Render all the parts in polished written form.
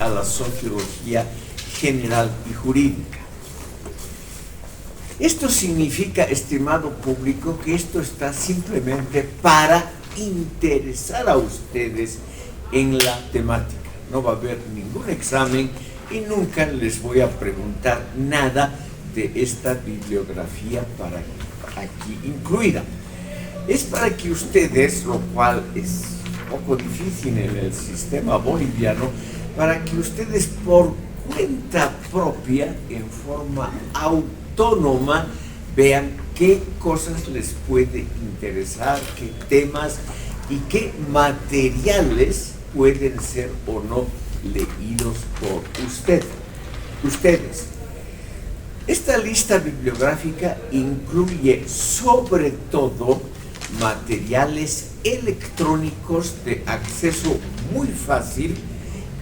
a la sociología general y jurídica. Esto significa, estimado público, que esto está simplemente para interesar a ustedes en la temática. No va a haber ningún examen y nunca les voy a preguntar nada de esta bibliografía para aquí incluida. Es para que ustedes, lo cual es un poco difícil en el sistema boliviano, para que ustedes por cuenta propia, en forma autónoma, vean qué cosas les puede interesar, qué temas y qué materiales pueden ser o no leídos por ustedes. Esta lista bibliográfica incluye sobre todo materiales electrónicos de acceso muy fácil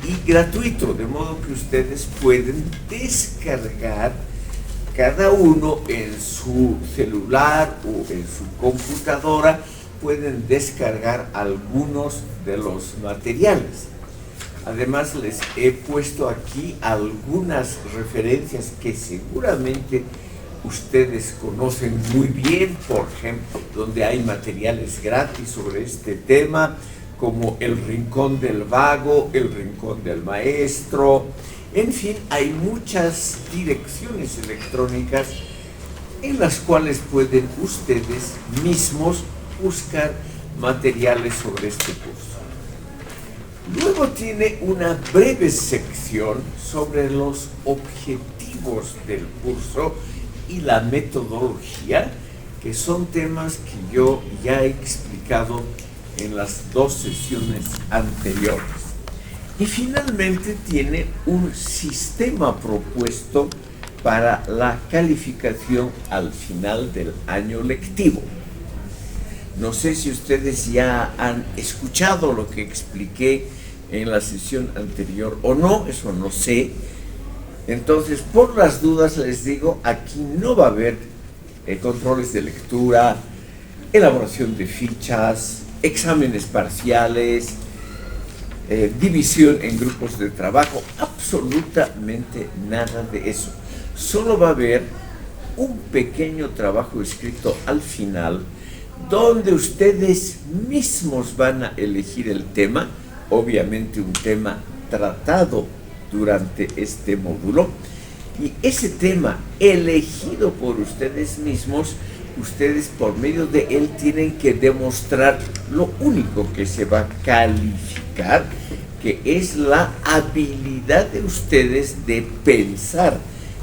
y gratuito, de modo que ustedes pueden descargar cada uno en su celular o en su computadora, pueden descargar algunos de los materiales. Además, les he puesto aquí algunas referencias que seguramente ustedes conocen muy bien, por ejemplo, donde hay materiales gratis sobre este tema, como El Rincón del Vago, El Rincón del Maestro. En fin, hay muchas direcciones electrónicas en las cuales pueden ustedes mismos buscar materiales sobre este curso. Luego tiene una breve sección sobre los objetivos del curso y la metodología, que son temas que yo ya he explicado en las dos sesiones anteriores. Y finalmente tiene un sistema propuesto para la calificación al final del año lectivo. No sé si ustedes ya han escuchado lo que expliqué en la sesión anterior o no, eso no sé. Entonces, por las dudas les digo, aquí no va a haber controles de lectura, elaboración de fichas, exámenes parciales, división en grupos de trabajo, absolutamente nada de eso. Solo va a haber un pequeño trabajo escrito al final, donde ustedes mismos van a elegir el tema, obviamente un tema tratado durante este módulo, y ese tema elegido por ustedes mismos, ustedes por medio de él tienen que demostrar lo único que se va a calificar, que es la habilidad de ustedes de pensar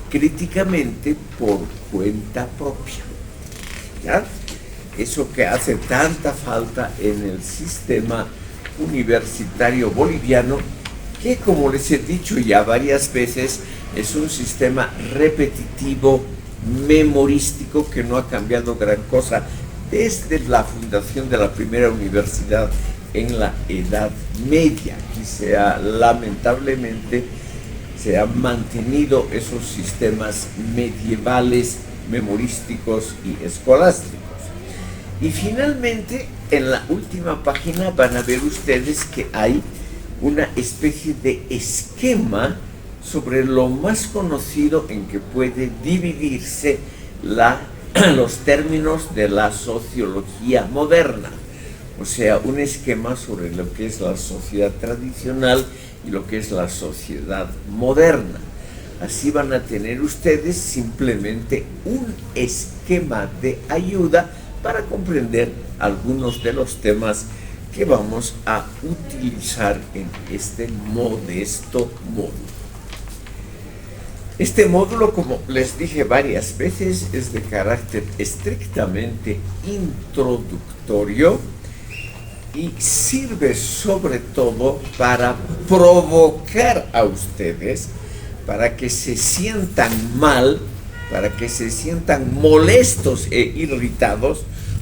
críticamente por cuenta propia. ¿Ya? Eso que hace tanta falta en el sistema universitario boliviano, que como les he dicho ya varias veces, es un sistema repetitivo, memorístico, que no ha cambiado gran cosa desde la fundación de la primera universidad en la Edad Media. Aquí lamentablemente se han mantenido esos sistemas medievales, memorísticos y escolásticos. Y finalmente, en la última página van a ver ustedes que hay una especie de esquema sobre lo más conocido en que puede dividirse los términos de la sociología moderna. O sea, un esquema sobre lo que es la sociedad tradicional y lo que es la sociedad moderna. Así van a tener ustedes simplemente un esquema de ayuda para comprender algunos de los temas que vamos a utilizar en este modesto módulo. Este módulo, como les dije varias veces, es de carácter estrictamente introductorio y sirve sobre todo para provocar a ustedes, para que se sientan mal, para que se sientan molestos e irritados,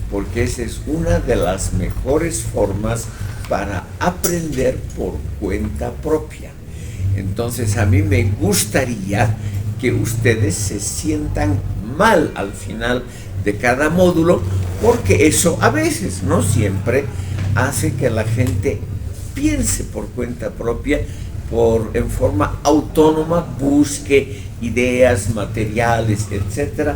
porque esa es una de las mejores formas para aprender por cuenta propia. Entonces, a mí me gustaría que ustedes se sientan mal al final de cada módulo, porque eso a veces, no siempre, hace que la gente piense por cuenta propia, en forma autónoma busque ideas, materiales, etc.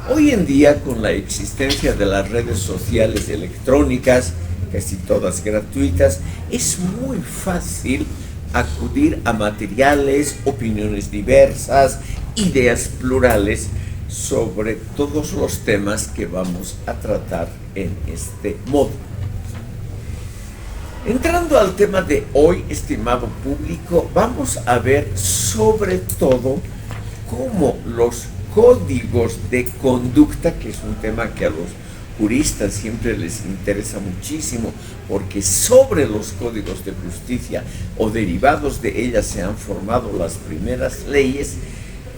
Hoy en día, con la existencia de las redes sociales electrónicas, casi todas gratuitas, es muy fácil acudir a materiales, opiniones diversas, ideas plurales sobre todos los temas que vamos a tratar en este módulo. Entrando al tema de hoy, estimado público, vamos a ver sobre todo cómo los códigos de conducta, que es un tema que a los juristas siempre les interesa muchísimo, porque sobre los códigos de justicia o derivados de ellas se han formado las primeras leyes,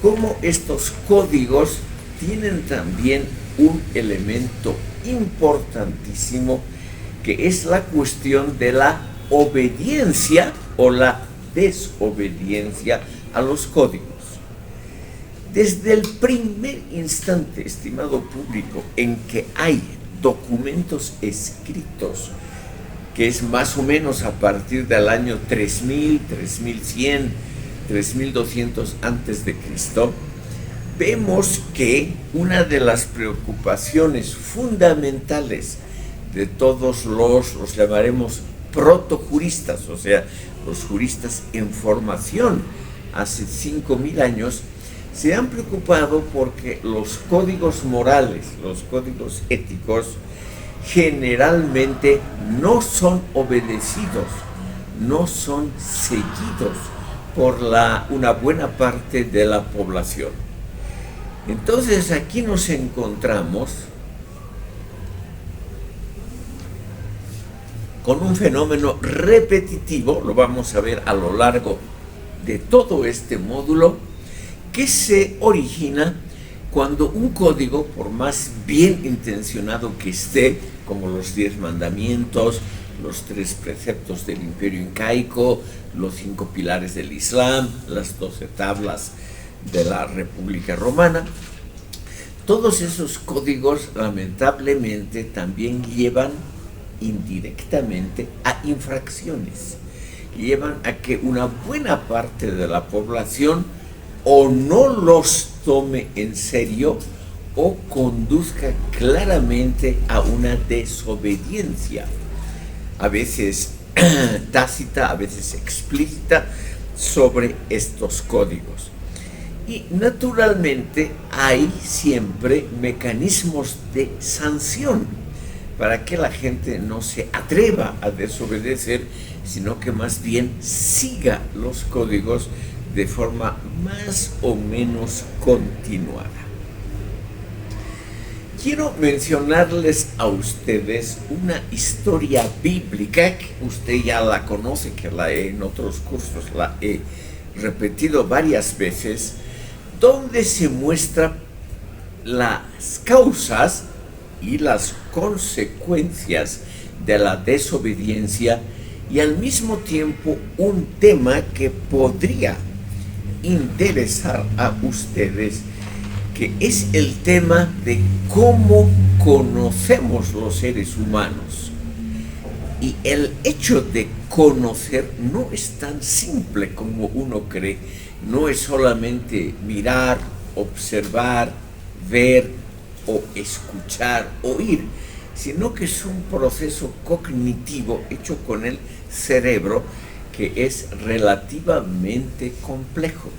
cómo estos códigos tienen también un elemento importantísimo, que es la cuestión de la obediencia o la desobediencia a los códigos. Desde el primer instante, estimado público, en que hay documentos escritos, que es más o menos a partir del año 3000, 3100, 3200 antes de Cristo, vemos que una de las preocupaciones fundamentales de todos los llamaremos protojuristas, o sea, los juristas en formación hace 5000 años, se han preocupado porque los códigos morales, los códigos éticos, generalmente no son obedecidos, no son seguidos por una buena parte de la población. Entonces aquí nos encontramos con un fenómeno repetitivo, lo vamos a ver a lo largo de todo este módulo, que se origina cuando un código, por más bien intencionado que esté, como los 10 mandamientos, los 3 preceptos del Imperio Incaico, los 5 pilares del Islam, las 12 tablas de la República Romana, todos esos códigos lamentablemente también llevan indirectamente a infracciones, llevan a que una buena parte de la población o no los tome en serio o conduzca claramente a una desobediencia, a veces tácita, a veces explícita, sobre estos códigos. Y naturalmente hay siempre mecanismos de sanción para que la gente no se atreva a desobedecer, sino que más bien siga los códigos de forma más o menos continuada. Quiero mencionarles a ustedes una historia bíblica que usted ya la conoce, que en otros cursos la he repetido varias veces, donde se muestra las causas y las consecuencias de la desobediencia, y al mismo tiempo un tema que podría interesar a ustedes, que es el tema de cómo conocemos los seres humanos. Y el hecho de conocer no es tan simple como uno cree, no es solamente mirar, observar, ver o escuchar, oír, sino que es un proceso cognitivo hecho con el cerebro que es relativamente complejo.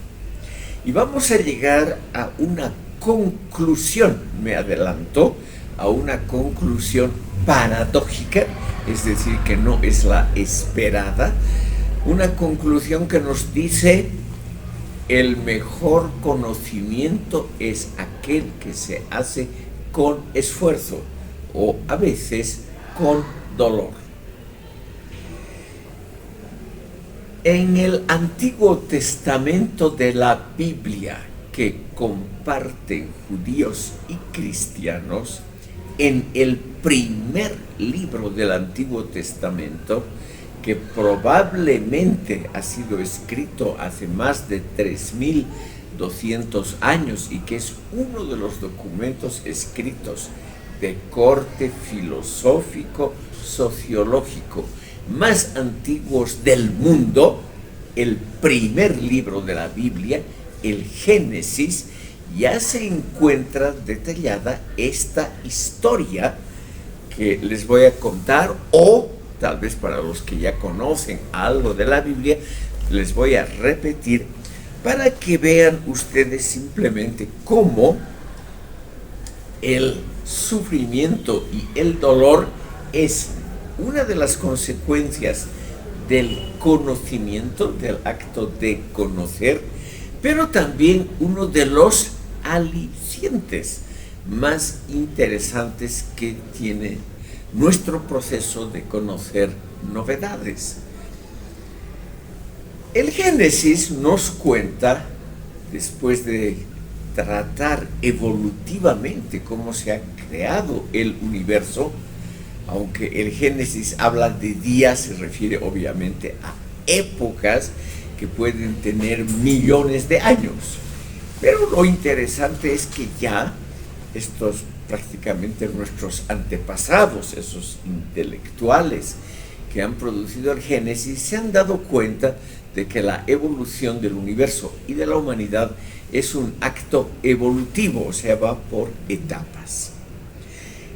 Y vamos a llegar a una conclusión, me adelanto, a una conclusión paradójica, es decir, que no es la esperada, una conclusión que nos dice: el mejor conocimiento es aquel que se hace con esfuerzo o a veces con dolor. En el Antiguo Testamento de la Biblia, que comparten judíos y cristianos, en el primer libro del Antiguo Testamento, que probablemente ha sido escrito hace más de 3200 años y que es uno de los documentos escritos de corte filosófico, sociológico más antiguos del mundo, el primer libro de la Biblia, el Génesis, ya se encuentra detallada esta historia que les voy a contar, o tal vez para los que ya conocen algo de la Biblia, les voy a repetir para que vean ustedes simplemente cómo el sufrimiento y el dolor es una de las consecuencias del conocimiento, del acto de conocer, pero también uno de los alicientes más interesantes que tiene nuestro proceso de conocer novedades. El Génesis nos cuenta, después de tratar evolutivamente cómo se ha creado el universo, aunque el Génesis habla de días, se refiere obviamente a épocas que pueden tener millones de años. Pero lo interesante es que ya estos prácticamente nuestros antepasados, esos intelectuales que han producido el Génesis, se han dado cuenta de que la evolución del universo y de la humanidad es un acto evolutivo, o sea, va por etapas.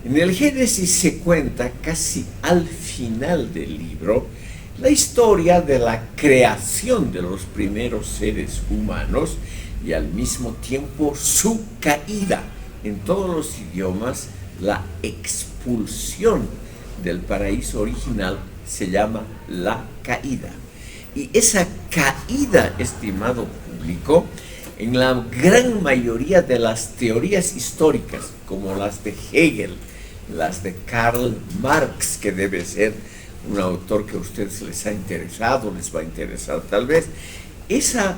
En el Génesis se cuenta casi al final del libro la historia de la creación de los primeros seres humanos y al mismo tiempo su caída. En todos los idiomas, la expulsión del paraíso original se llama la caída. Y esa caída, estimado público, en la gran mayoría de las teorías históricas, como las de Hegel, las de Karl Marx, que debe ser un autor que a ustedes les ha interesado, les va a interesar tal vez, esa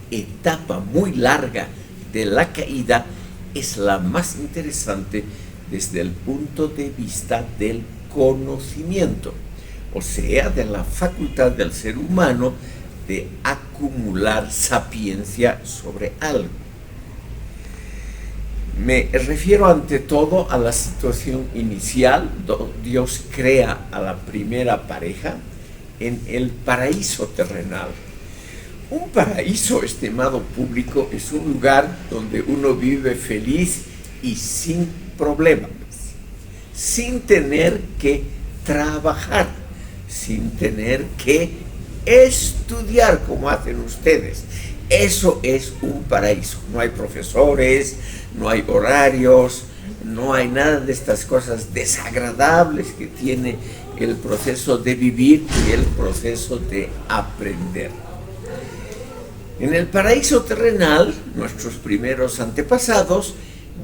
etapa muy larga de la caída es la más interesante desde el punto de vista del conocimiento, o sea, de la facultad del ser humano de acumular sapiencia sobre algo. Me refiero ante todo a la situación inicial. Dios crea a la primera pareja en el paraíso terrenal. Un paraíso, estimado público, es un lugar donde uno vive feliz y sin problemas, sin tener que trabajar, sin tener que estudiar como hacen ustedes. Eso es un paraíso. No hay profesores, no hay horarios, no hay nada de estas cosas desagradables que tiene el proceso de vivir y el proceso de aprender. En el paraíso terrenal, nuestros primeros antepasados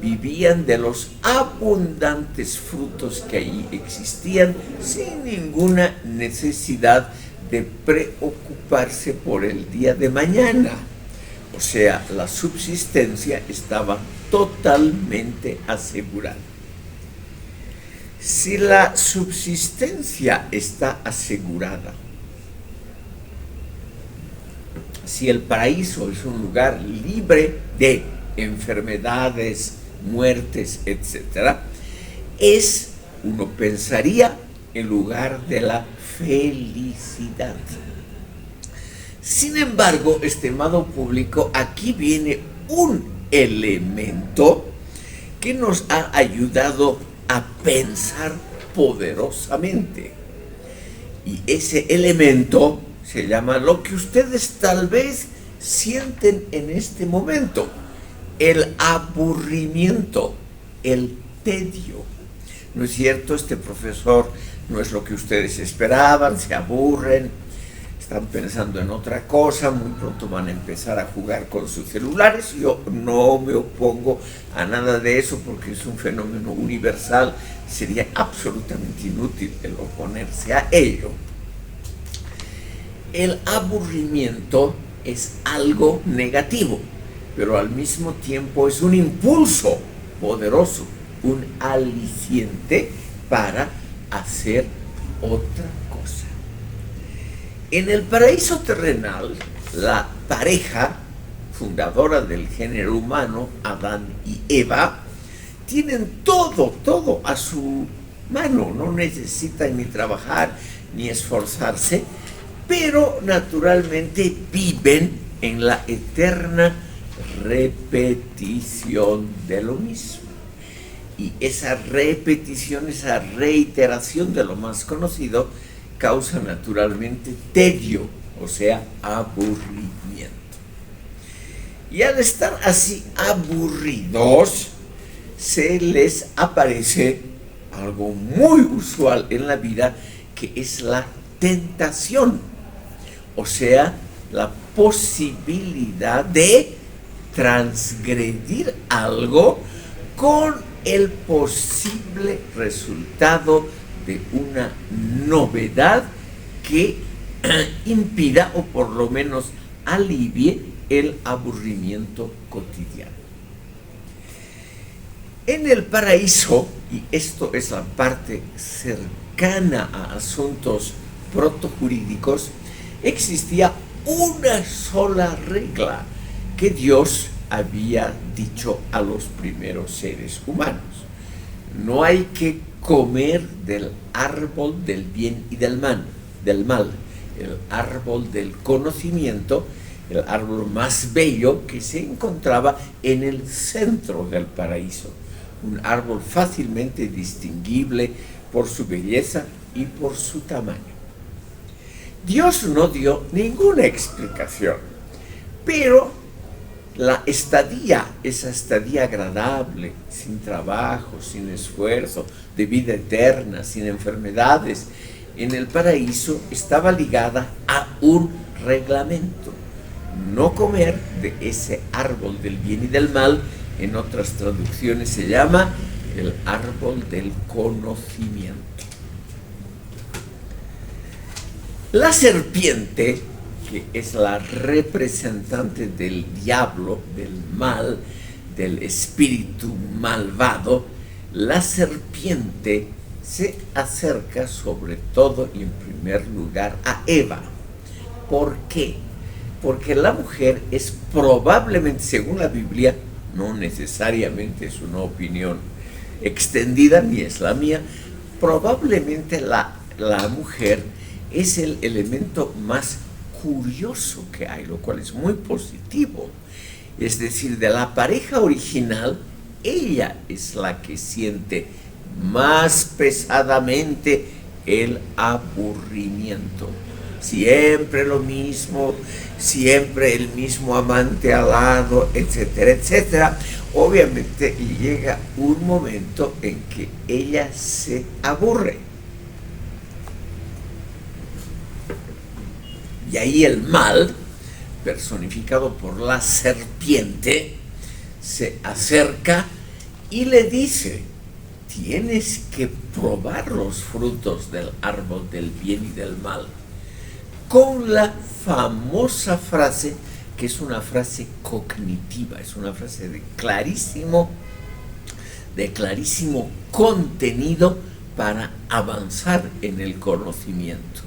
vivían de los abundantes frutos que allí existían sin ninguna necesidad de preocuparse por el día de mañana. O sea, la subsistencia estaba totalmente asegurada. Si la subsistencia está asegurada, si el paraíso es un lugar libre de enfermedades, muertes, etc., es, uno pensaría, el lugar de la felicidad. Sin embargo, estimado público, aquí viene un elemento que nos ha ayudado a pensar poderosamente. Y ese elemento se llama lo que ustedes tal vez sienten en este momento: el aburrimiento, el tedio. ¿No es cierto? Este profesor no es lo que ustedes esperaban, se aburren, están pensando en otra cosa, muy pronto van a empezar a jugar con sus celulares. Yo no me opongo a nada de eso porque es un fenómeno universal, sería absolutamente inútil el oponerse a ello. El aburrimiento es algo negativo, pero al mismo tiempo es un impulso poderoso, un aliciente para hacer otra cosa. En el paraíso terrenal, la pareja fundadora del género humano, Adán y Eva, tienen todo a su mano, no necesitan ni trabajar ni esforzarse, pero naturalmente viven en la eterna repetición de lo mismo. Y esa repetición, esa reiteración de lo más conocido, causa naturalmente tedio, o sea, aburrimiento. Y al estar así aburridos, se les aparece algo muy usual en la vida, que es la tentación, o sea, la posibilidad de transgredir algo con el posible resultado de una novedad que impida o por lo menos alivie el aburrimiento cotidiano. En el paraíso, y esto es la parte cercana a asuntos protojurídicos, existía una sola regla que Dios había dicho a los primeros seres humanos: no hay que comer del árbol del bien y del mal, el árbol del conocimiento, el árbol más bello que se encontraba en el centro del paraíso, un árbol fácilmente distinguible por su belleza y por su tamaño. Dios no dio ninguna explicación, pero la estadía, esa estadía agradable, sin trabajo, sin esfuerzo, de vida eterna, sin enfermedades, en el paraíso estaba ligada a un reglamento: no comer de ese árbol del bien y del mal. En otras traducciones se llama el árbol del conocimiento. La serpiente, que es la representante del diablo, del mal, del espíritu malvado, la serpiente se acerca sobre todo y en primer lugar a Eva. ¿Por qué? Porque la mujer es probablemente, según la Biblia, no necesariamente es una opinión extendida ni es la mía, probablemente la mujer es el elemento más curioso que hay, lo cual es muy positivo. Es decir, de la pareja original, ella es la que siente más pesadamente el aburrimiento. Siempre lo mismo, siempre el mismo amante al lado, etcétera, etcétera. Obviamente llega un momento en que ella se aburre. Y ahí el mal, personificado por la serpiente, se acerca y le dice: tienes que probar los frutos del árbol del bien y del mal, con la famosa frase, que es una frase cognitiva, es una frase de clarísimo contenido para avanzar en el conocimiento.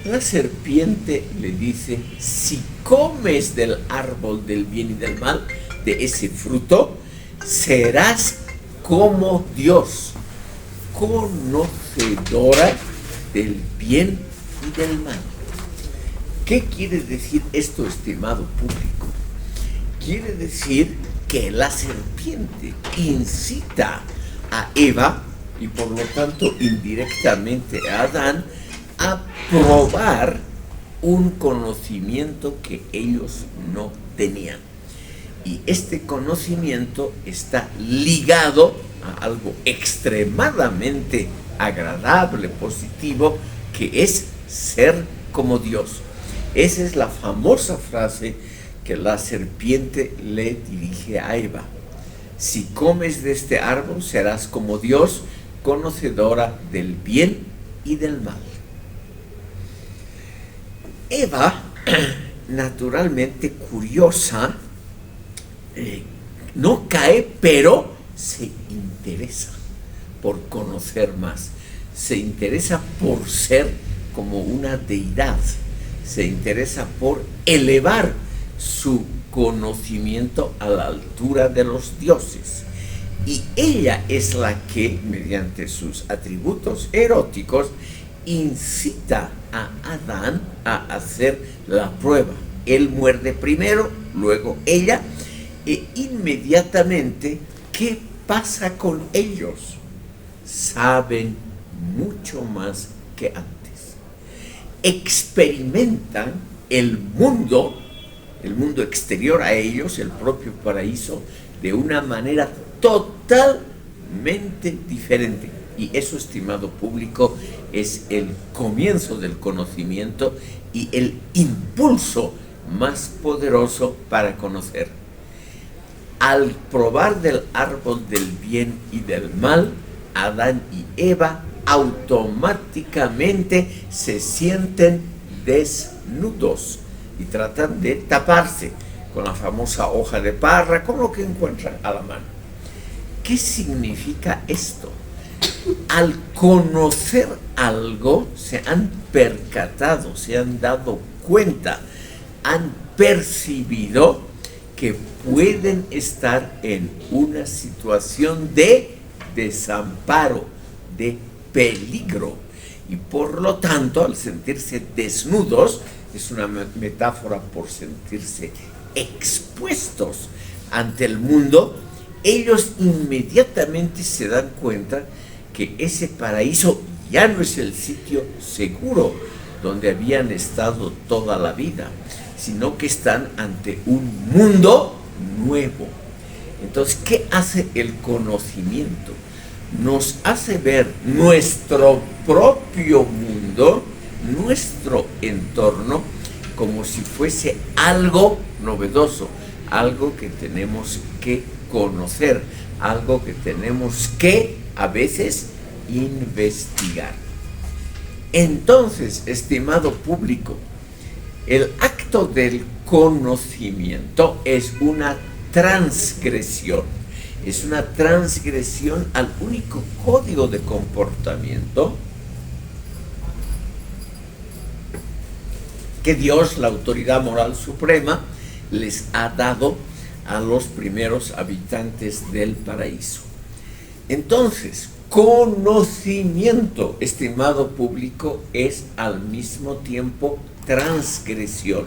La serpiente le dice: si comes del árbol del bien y del mal, de ese fruto, serás como Dios, conocedora del bien y del mal. ¿Qué quiere decir esto, estimado público? Quiere decir que la serpiente incita a Eva, y por lo tanto indirectamente a Adán, a probar un conocimiento que ellos no tenían. Y este conocimiento está ligado a algo extremadamente agradable, positivo, que es ser como Dios. Esa es la famosa frase que la serpiente le dirige a Eva: si comes de este árbol serás como Dios, conocedora del bien y del mal. Eva, naturalmente curiosa, no cae, pero se interesa por conocer más, se interesa por ser como una deidad, se interesa por elevar su conocimiento a la altura de los dioses. Y ella es la que, mediante sus atributos eróticos, incita a Adán a hacer la prueba. Él muerde primero, luego ella, e inmediatamente, ¿qué pasa con ellos? Saben mucho más que antes. Experimentan el mundo exterior a ellos, el propio paraíso, de una manera totalmente diferente. Y eso, estimado público, es el comienzo del conocimiento y el impulso más poderoso para conocer. Al probar del árbol del bien y del mal, Adán y Eva automáticamente se sienten desnudos y tratan de taparse con la famosa hoja de parra, con lo que encuentran a la mano. ¿Qué significa esto? Al conocer algo, se han percatado, se han dado cuenta, han percibido que pueden estar en una situación de desamparo, de peligro, y por lo tanto, al sentirse desnudos, es una metáfora por sentirse expuestos ante el mundo, ellos inmediatamente se dan cuenta que ese paraíso ya no es el sitio seguro donde habían estado toda la vida, sino que están ante un mundo nuevo. Entonces, ¿qué hace el conocimiento? Nos hace ver nuestro propio mundo, nuestro entorno, como si fuese algo novedoso, algo que tenemos que conocer, algo que tenemos que, a veces, investigar. Entonces, estimado público, el acto del conocimiento es una transgresión. Es una transgresión al único código de comportamiento que Dios, la autoridad moral suprema, les ha dado a los primeros habitantes del paraíso. Entonces, conocimiento, estimado público, es al mismo tiempo transgresión.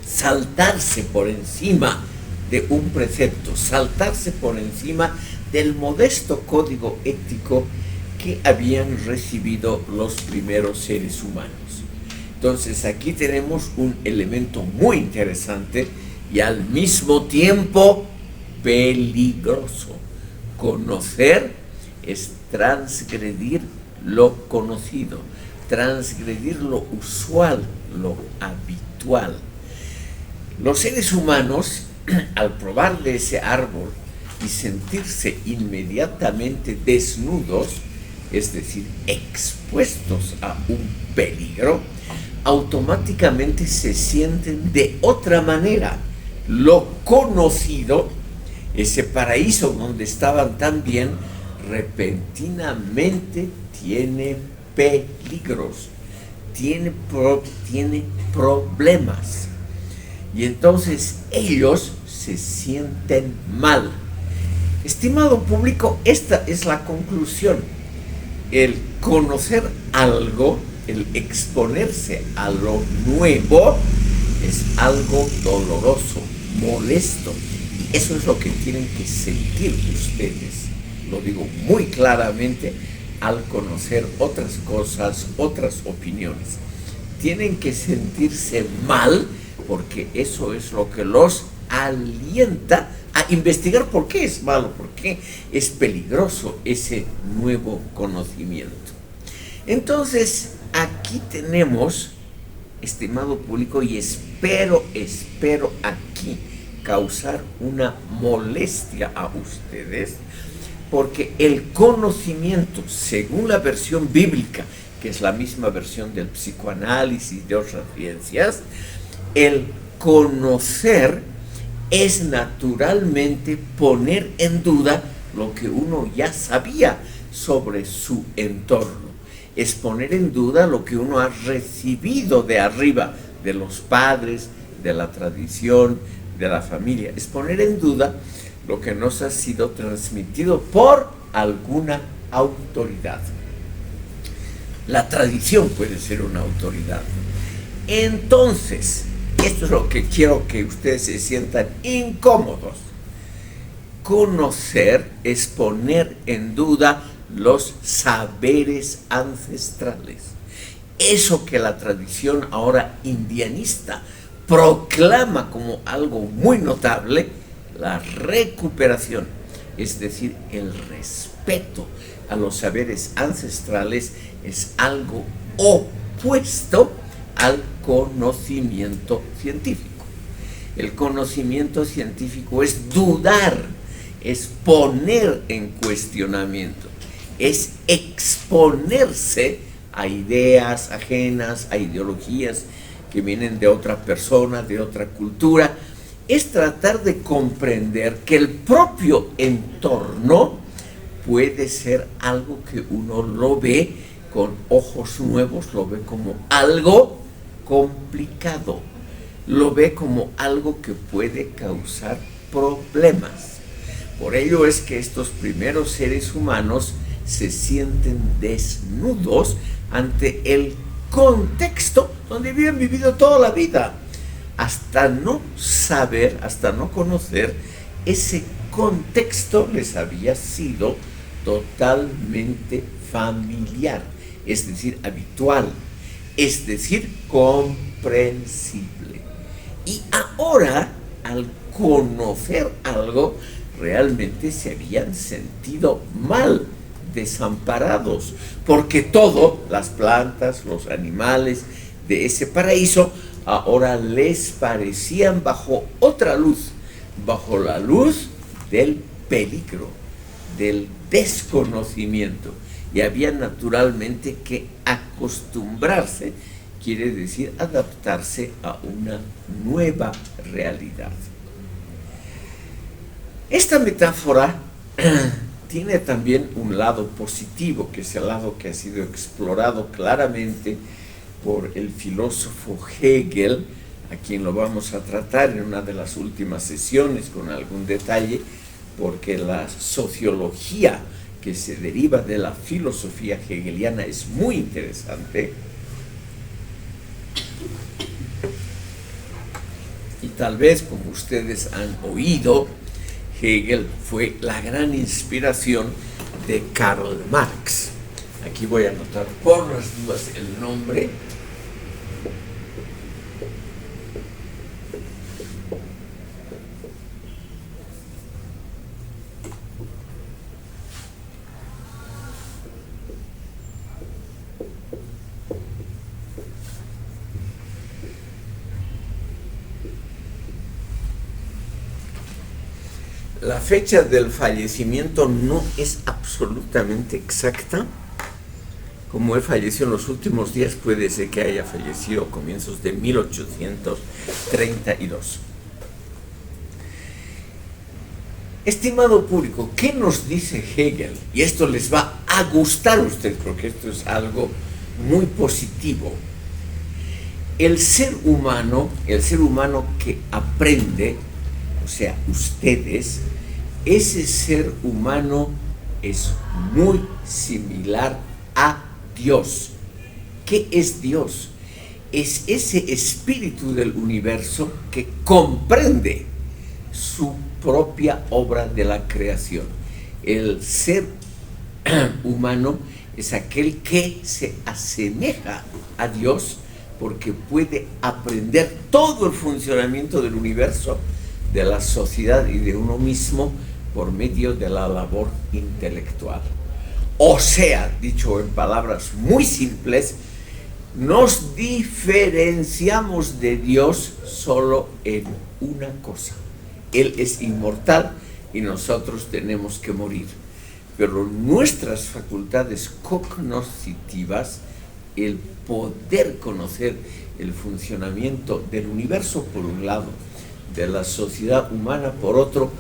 Saltarse por encima de un precepto, saltarse por encima del modesto código ético que habían recibido los primeros seres humanos. Entonces, aquí tenemos un elemento muy interesante y al mismo tiempo peligroso. Conocer es transgredir lo conocido, transgredir lo usual, lo habitual. Los seres humanos, al probar de ese árbol y sentirse inmediatamente desnudos, es decir, expuestos a un peligro, automáticamente se sienten de otra manera. Lo conocido, ese paraíso donde estaban tan bien, repentinamente tiene peligros, tiene problemas. Y entonces ellos se sienten mal. Estimado público, esta es la conclusión. El conocer algo, el exponerse a lo nuevo, es algo doloroso, molesto. Y eso es lo que tienen que sentir ustedes. Lo digo muy claramente al conocer otras cosas, otras opiniones. Tienen que sentirse mal porque eso es lo que los alienta a investigar por qué es malo, por qué es peligroso ese nuevo conocimiento. Entonces, aquí tenemos, estimado público, y espero aquí causar una molestia a ustedes, porque el conocimiento, según la versión bíblica, que es la misma versión del psicoanálisis de otras ciencias, el conocer es naturalmente poner en duda lo que uno ya sabía sobre su entorno. Es poner en duda lo que uno ha recibido de arriba, de los padres, de la tradición, de la familia. Es poner en duda lo que nos ha sido transmitido por alguna autoridad. La tradición puede ser una autoridad. Entonces, esto es lo que quiero que ustedes se sientan incómodos. Conocer es poner en duda los saberes ancestrales. Eso que la tradición ahora indianista proclama como algo muy notable, la recuperación, es decir, el respeto a los saberes ancestrales, es algo opuesto al conocimiento científico. El conocimiento científico es dudar, es poner en cuestionamiento, es exponerse a ideas ajenas, a ideologías que vienen de otra persona, de otra cultura. Es tratar de comprender que el propio entorno puede ser algo que uno lo ve con ojos nuevos, lo ve como algo complicado, lo ve como algo que puede causar problemas. Por ello es que estos primeros seres humanos se sienten desnudos ante el contexto donde habían vivido toda la vida, hasta no saber, hasta no conocer, ese contexto les había sido totalmente familiar, es decir, habitual, es decir, comprensible. Y ahora, al conocer algo, realmente se habían sentido mal, desamparados, porque todo, las plantas, los animales de ese paraíso, ahora les parecían bajo otra luz, bajo la luz del peligro, del desconocimiento, y había naturalmente que acostumbrarse, quiere decir adaptarse a una nueva realidad. Esta metáfora tiene también un lado positivo, que es el lado que ha sido explorado claramente por el filósofo Hegel, a quien lo vamos a tratar en una de las últimas sesiones con algún detalle, porque la sociología que se deriva de la filosofía hegeliana es muy interesante. Y tal vez, como ustedes han oído, Hegel fue la gran inspiración de Karl Marx. Aquí voy a anotar por las dudas el nombre. La fecha del fallecimiento no es absolutamente exacta. Como él falleció en los últimos días, puede ser que haya fallecido a comienzos de 1832. Estimado público, ¿qué nos dice Hegel? Y esto les va a gustar a ustedes, porque esto es algo muy positivo. El ser humano que aprende, o sea, ustedes, ese ser humano es muy similar a Dios. ¿Qué es Dios? Es ese espíritu del universo que comprende su propia obra de la creación. El ser humano es aquel que se asemeja a Dios porque puede aprender todo el funcionamiento del universo, de la sociedad y de uno mismo por medio de la labor intelectual. O sea, dicho en palabras muy simples, nos diferenciamos de Dios solo en una cosa: Él es inmortal y nosotros tenemos que morir. Pero nuestras facultades cognoscitivas, el poder conocer el funcionamiento del universo por un lado, de la sociedad humana por otro,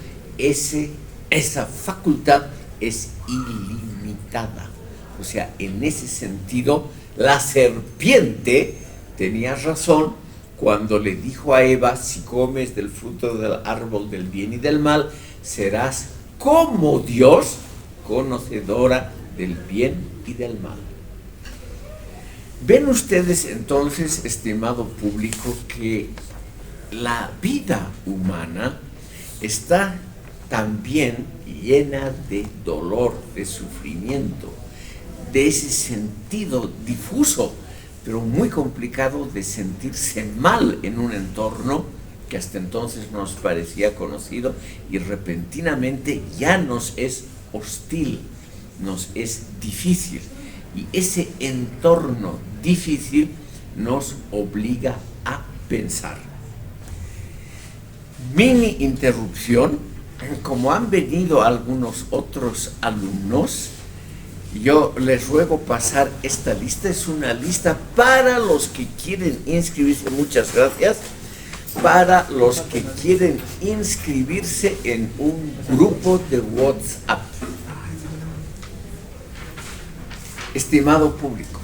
esa facultad es ilimitada. O sea, en ese sentido, la serpiente tenía razón cuando le dijo a Eva: si comes del fruto del árbol del bien y del mal, serás como Dios, conocedora del bien y del mal. Ven ustedes entonces, estimado público, que la vida humana está también llena de dolor, de sufrimiento, de ese sentido difuso, pero muy complicado de sentirse mal en un entorno que hasta entonces nos parecía conocido y repentinamente ya nos es hostil, nos es difícil. Y ese entorno difícil nos obliga a pensar. Mini interrupción, como han venido algunos otros alumnos, yo les ruego pasar esta lista. Es una lista para los que quieren inscribirse, muchas gracias, para los que quieren inscribirse en un grupo de WhatsApp. Estimado público,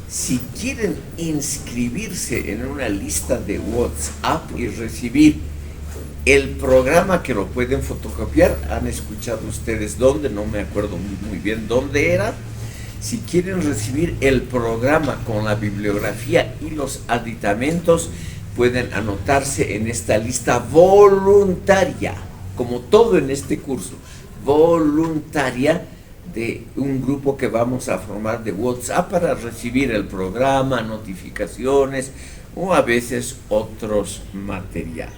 si quieren inscribirse en una lista de WhatsApp y recibir el programa, que lo pueden fotocopiar, han escuchado ustedes dónde, no me acuerdo muy bien dónde era. Si quieren recibir el programa con la bibliografía y los aditamentos, pueden anotarse en esta lista voluntaria, como todo en este curso, voluntaria, de un grupo que vamos a formar de WhatsApp para recibir el programa, notificaciones o a veces otros materiales.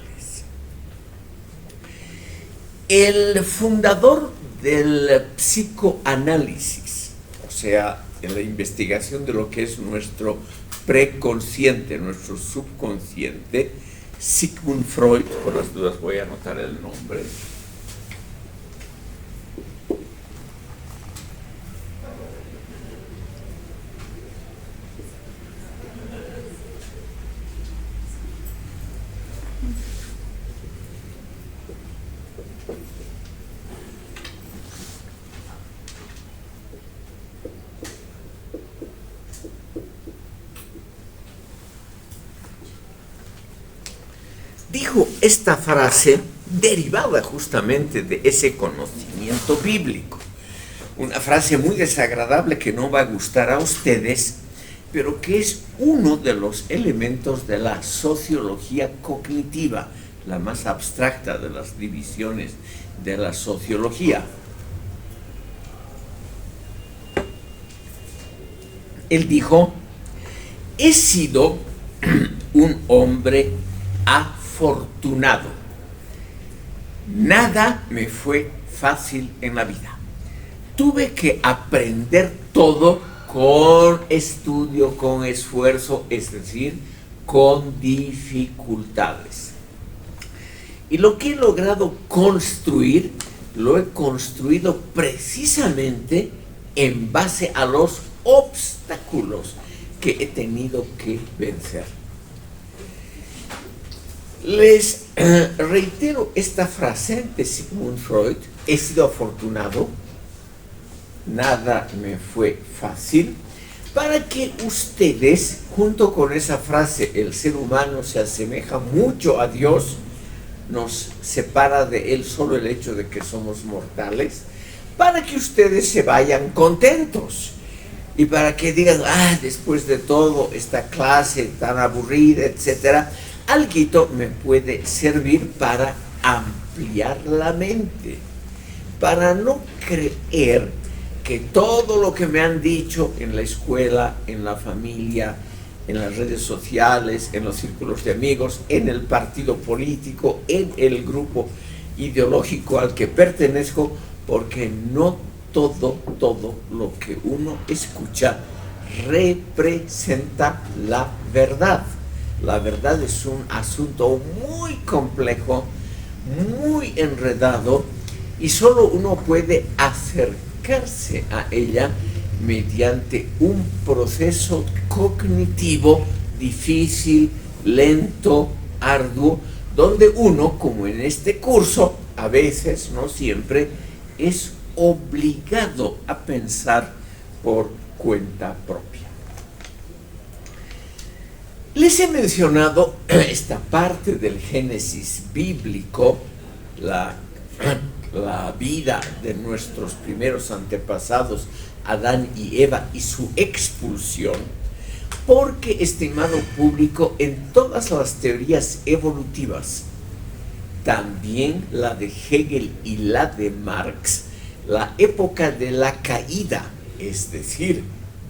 El fundador del psicoanálisis, o sea, en la investigación de lo que es nuestro preconsciente, nuestro subconsciente, Sigmund Freud, por las dudas voy a anotar el nombre. Dijo esta frase derivada justamente de ese conocimiento bíblico. Una frase muy desagradable que no va a gustar a ustedes, pero que es uno de los elementos de la sociología cognitiva, la más abstracta de las divisiones de la sociología. Él dijo: he sido un hombre afortunado. Nada me fue fácil en la vida. Tuve que aprender todo con estudio, con esfuerzo, es decir, con dificultades. Y lo que he logrado construir, lo he construido precisamente en base a los obstáculos que he tenido que vencer. Les reitero esta frase de Sigmund Freud: he sido afortunado, nada me fue fácil, para que ustedes, junto con esa frase, el ser humano se asemeja mucho a Dios, nos separa de Él solo el hecho de que somos mortales, para que ustedes se vayan contentos y para que digan: después de todo, esta clase tan aburrida, etcétera, alguito me puede servir para ampliar la mente, para no creer que todo lo que me han dicho en la escuela, en la familia, en las redes sociales, en los círculos de amigos, en el partido político, en el grupo ideológico al que pertenezco, porque no todo lo que uno escucha representa la verdad. La verdad es un asunto muy complejo, muy enredado, y solo uno puede acercarse a ella mediante un proceso cognitivo difícil, lento, arduo, donde uno, como en este curso, a veces, no siempre, es obligado a pensar por cuenta propia. Les he mencionado esta parte del Génesis bíblico, la vida de nuestros primeros antepasados, Adán y Eva, y su expulsión, Porque, estimado público, en todas las teorías evolutivas, también la de Hegel y la de Marx, la época de la caída, es decir,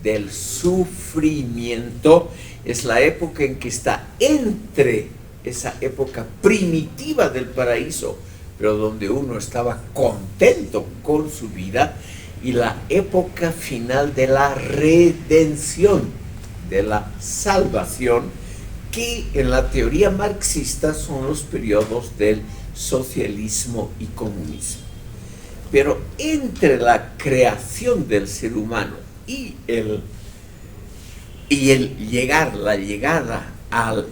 del sufrimiento, es la época en que está entre esa época primitiva del paraíso, pero donde uno estaba contento con su vida, y la época final de la redención, de la salvación, que en la teoría marxista son los periodos del socialismo y comunismo. Pero entre la creación del ser humano y la llegada al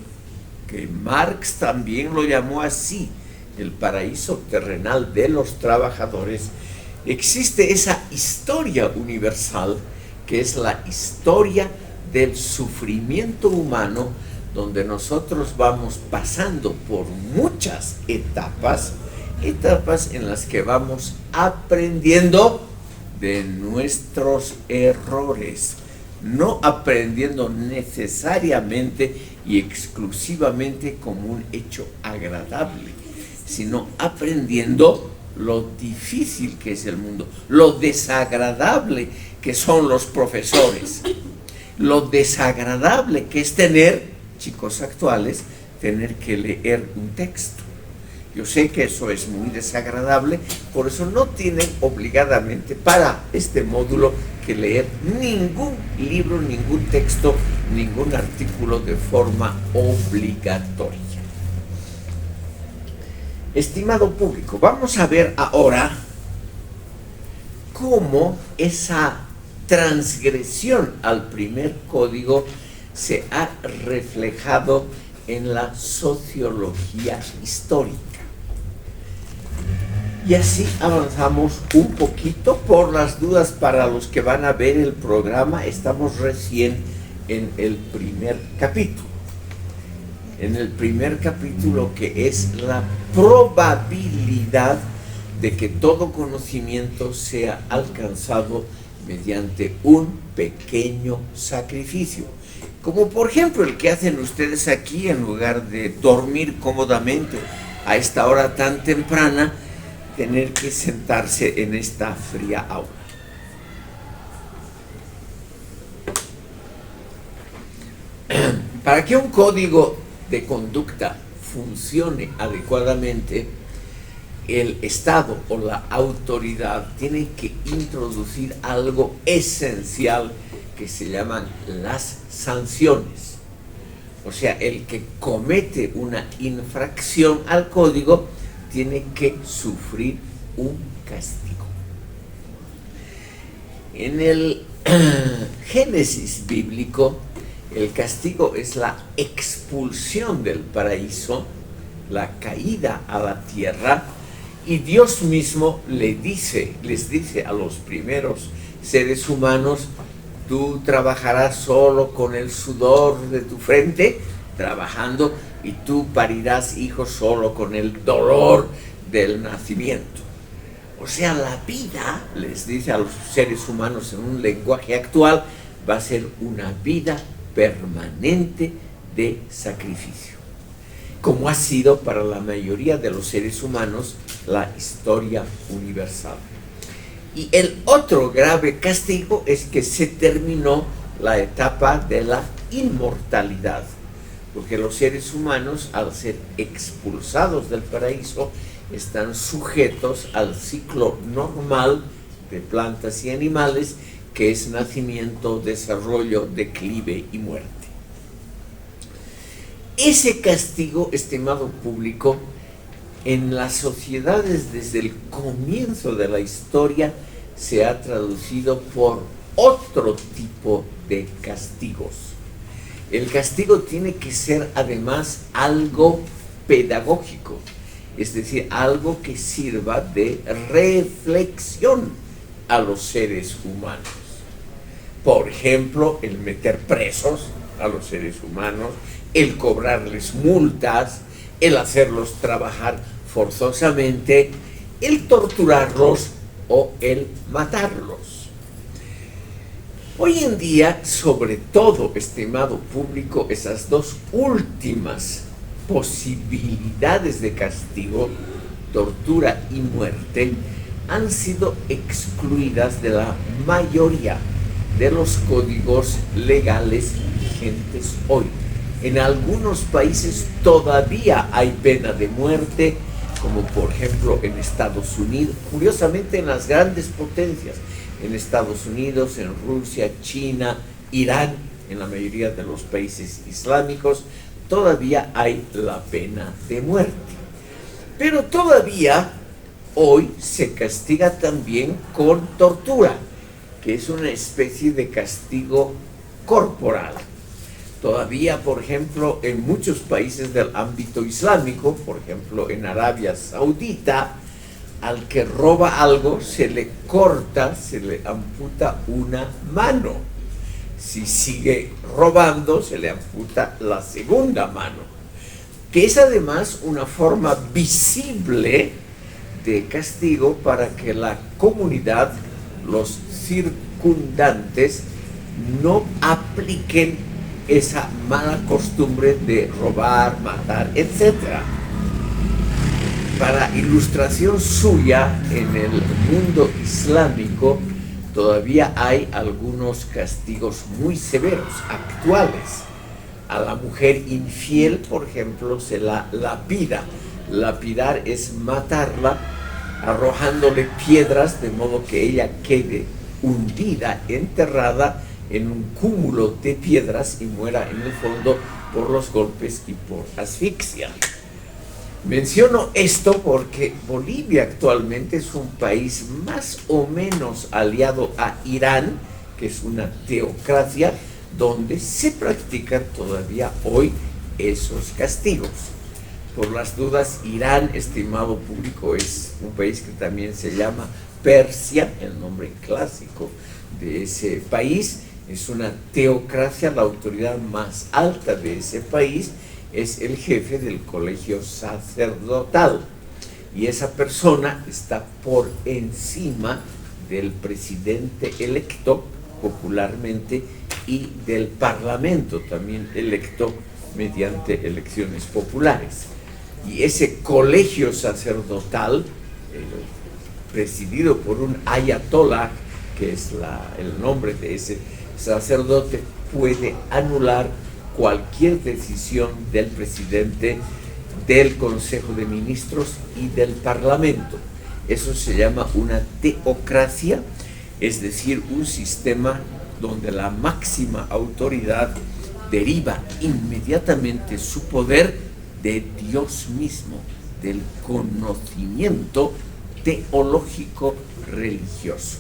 que Marx también lo llamó así, el paraíso terrenal de los trabajadores, existe esa historia universal que es la historia del sufrimiento humano, donde nosotros vamos pasando por muchas etapas en las que vamos aprendiendo de nuestros errores, no aprendiendo necesariamente y exclusivamente como un hecho agradable, sino aprendiendo lo difícil que es el mundo, lo desagradable que son los profesores, lo desagradable que es tener, chicos actuales, tener que leer un texto. Yo sé que eso es muy desagradable, por eso no tienen obligadamente para este módulo que leer ningún libro, ningún texto, ningún artículo de forma obligatoria. Estimado público, vamos a ver ahora cómo esa transgresión al primer código se ha reflejado en la sociología histórica. Y así avanzamos un poquito. Por las dudas para los que van a ver el programa, estamos recién en el primer capítulo. En el primer capítulo, que es la probabilidad de que todo conocimiento sea alcanzado mediante un pequeño sacrificio. Como por ejemplo el que hacen ustedes aquí, en lugar de dormir cómodamente a esta hora tan temprana, tener que sentarse en esta fría aula. Para que un código de conducta funcione adecuadamente, el Estado o la autoridad tiene que introducir algo esencial que se llaman las sanciones. O sea, el que comete una infracción al código tiene que sufrir un castigo. En el Génesis bíblico, el castigo es la expulsión del paraíso, la caída a la tierra, y Dios mismo les dice a los primeros seres humanos: tú trabajarás solo con el sudor de tu frente, trabajando, y tú parirás hijos solo con el dolor del nacimiento. O sea, la vida, les dice a los seres humanos en un lenguaje actual, va a ser una vida permanente de sacrificio, como ha sido para la mayoría de los seres humanos la historia universal. Y el otro grave castigo es que se terminó la etapa de la inmortalidad, porque los seres humanos, al ser expulsados del paraíso, están sujetos al ciclo normal de plantas y animales, que es nacimiento, desarrollo, declive y muerte. Ese castigo, estimado público, en las sociedades desde el comienzo de la historia se ha traducido por otro tipo de castigos. El castigo tiene que ser además algo pedagógico, es decir, algo que sirva de reflexión a los seres humanos. Por ejemplo, el meter presos a los seres humanos, el cobrarles multas, el hacerlos trabajar forzosamente, el torturarlos o el matarlos. Hoy en día, sobre todo, estimado público, esas dos últimas posibilidades de castigo, tortura y muerte, han sido excluidas de la mayoría de los códigos legales vigentes hoy. En algunos países todavía hay pena de muerte, como por ejemplo en Estados Unidos, curiosamente en las grandes potencias, en Estados Unidos, en Rusia, China, Irán, en la mayoría de los países islámicos, todavía hay la pena de muerte. Pero todavía hoy se castiga también con tortura, que es una especie de castigo corporal. Todavía, por ejemplo, en muchos países del ámbito islámico, por ejemplo en Arabia Saudita, al que roba algo se le corta, se le amputa una mano. Si sigue robando, se le amputa la segunda mano, que es además una forma visible de castigo para que la comunidad, los circundantes, no apliquen esa mala costumbre de robar, matar, etc. Para ilustración suya, en el mundo islámico todavía hay algunos castigos muy severos, actuales. A la mujer infiel, por ejemplo, se la lapida. Lapidar es matarla arrojándole piedras de modo que ella quede hundida, enterrada en un cúmulo de piedras y muera en el fondo por los golpes y por asfixia. Menciono esto porque Bolivia actualmente es un país más o menos aliado a Irán, que es una teocracia, donde se practican todavía hoy esos castigos. Por las dudas, Irán, estimado público, es un país que también se llama Persia, el nombre clásico de ese país. Es una teocracia, la autoridad más alta de ese país es el jefe del colegio sacerdotal. Y esa persona está por encima del presidente electo popularmente y del parlamento también electo mediante elecciones populares. Y ese colegio sacerdotal, presidido por un ayatollah, que es el nombre de ese sacerdote, puede anular cualquier decisión del presidente, del Consejo de Ministros y del Parlamento. Eso se llama una teocracia, es decir, un sistema donde la máxima autoridad deriva inmediatamente su poder de Dios mismo, del conocimiento teológico religioso.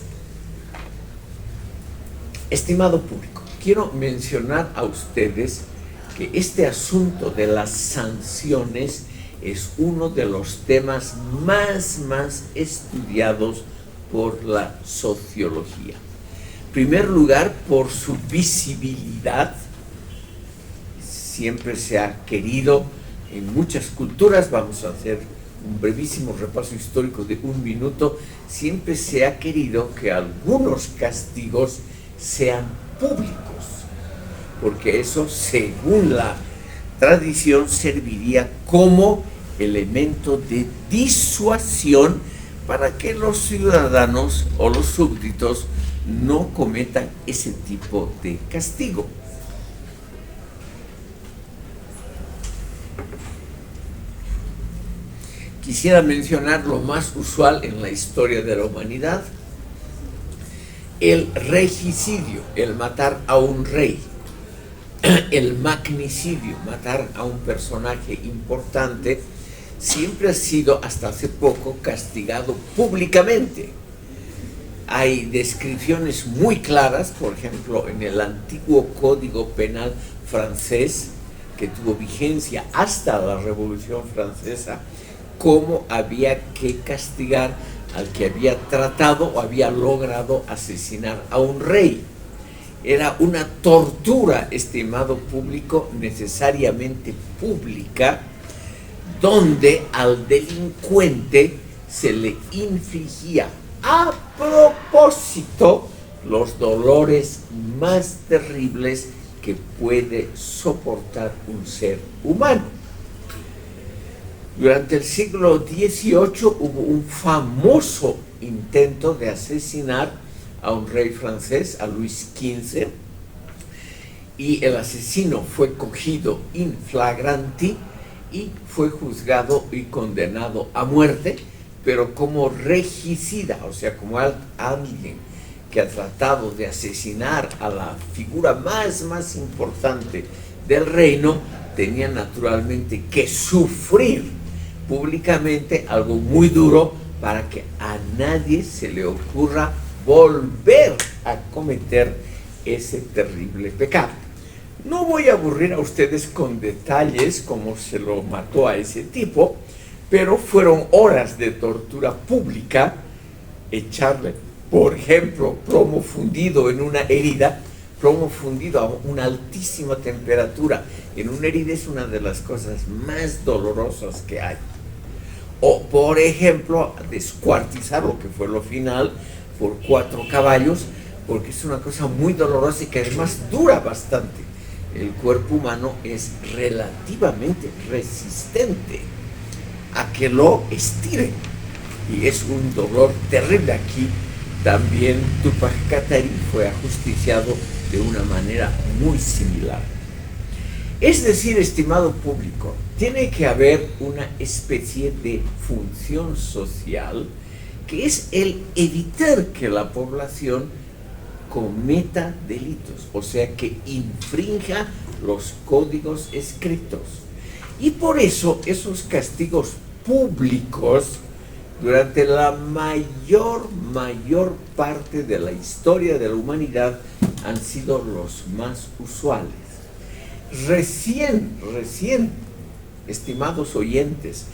Estimado público, quiero mencionar a ustedes que este asunto de las sanciones es uno de los temas más estudiados por la sociología. En primer lugar, por su visibilidad. Siempre se ha querido en muchas culturas, vamos a hacer un brevísimo repaso histórico de 1 minuto, siempre se ha querido que algunos castigos sean públicos, porque eso, según la tradición, serviría como elemento de disuasión para que los ciudadanos o los súbditos no cometan ese tipo de castigo. Quisiera mencionar lo más usual en la historia de la humanidad: el regicidio, el matar a un rey; el magnicidio, matar a un personaje importante, siempre ha sido hasta hace poco castigado públicamente. Hay descripciones muy claras, por ejemplo, en el antiguo Código Penal francés, que tuvo vigencia hasta la Revolución Francesa, cómo había que castigar al que había tratado o había logrado asesinar a un rey. Era una tortura, estimado público, necesariamente pública, donde al delincuente se le infligía a propósito los dolores más terribles que puede soportar un ser humano. Durante el siglo XVIII hubo un famoso intento de asesinar a un rey francés, a Luis XV, y el asesino fue cogido in flagranti y fue juzgado y condenado a muerte, pero como regicida, o sea, como alguien que ha tratado de asesinar a la figura más importante del reino, tenía naturalmente que sufrir públicamente algo muy duro para que a nadie se le ocurra volver a cometer ese terrible pecado. No voy a aburrir a ustedes con detalles como se lo mató a ese tipo, pero fueron horas de tortura pública, echarle, por ejemplo, plomo fundido en una herida, plomo fundido a una altísima temperatura en una herida es una de las cosas más dolorosas que hay. O, por ejemplo, descuartizar, lo que fue lo final, por 4 caballos, porque es una cosa muy dolorosa y que además dura bastante. El cuerpo humano es relativamente resistente a que lo estiren y es un dolor terrible. Aquí también Tupac Katari fue ajusticiado de una manera muy similar. Es decir, estimado público, tiene que haber una especie de función social que es el evitar que la población cometa delitos, o sea, que infrinja los códigos escritos. Y por eso esos castigos públicos durante la mayor parte de la historia de la humanidad han sido los más usuales. Recién, estimados oyentes,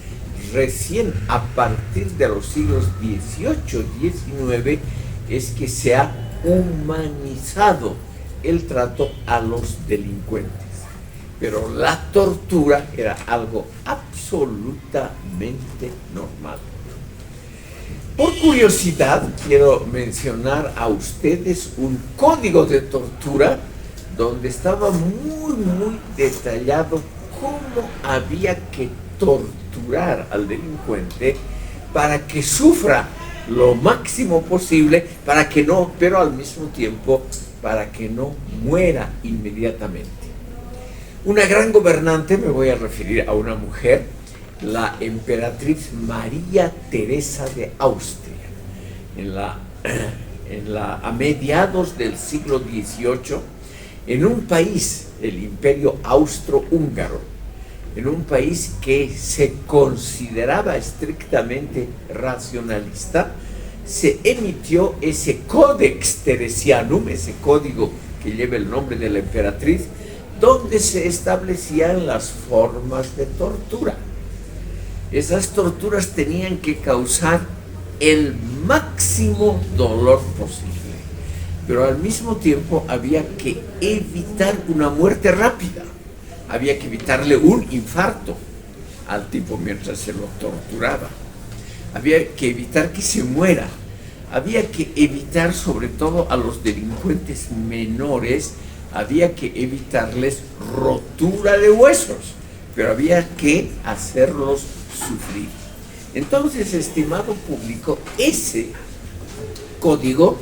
recién a partir de los siglos XVIII, XIX, es que se ha humanizado el trato a los delincuentes. Pero la tortura era algo absolutamente normal. Por curiosidad, quiero mencionar a ustedes un código de tortura donde estaba muy detallado cómo había que torturar al delincuente para que sufra lo máximo posible, para que no, pero al mismo tiempo para que no muera inmediatamente. Una gran gobernante, me voy a referir a una mujer, la emperatriz María Teresa de Austria, a mediados del siglo XVIII, en un país, el Imperio Austrohúngaro, en un país que se consideraba estrictamente racionalista, se emitió ese Codex Teresianum, ese código que lleva el nombre de la emperatriz, donde se establecían las formas de tortura. Esas torturas tenían que causar el máximo dolor posible, pero al mismo tiempo había que evitar una muerte rápida, había que evitarle un infarto al tipo mientras se lo torturaba, había que evitar que se muera, había que evitar sobre todo a los delincuentes menores, había que evitarles rotura de huesos, pero había que hacerlos sufrir. Entonces, estimado público, ese código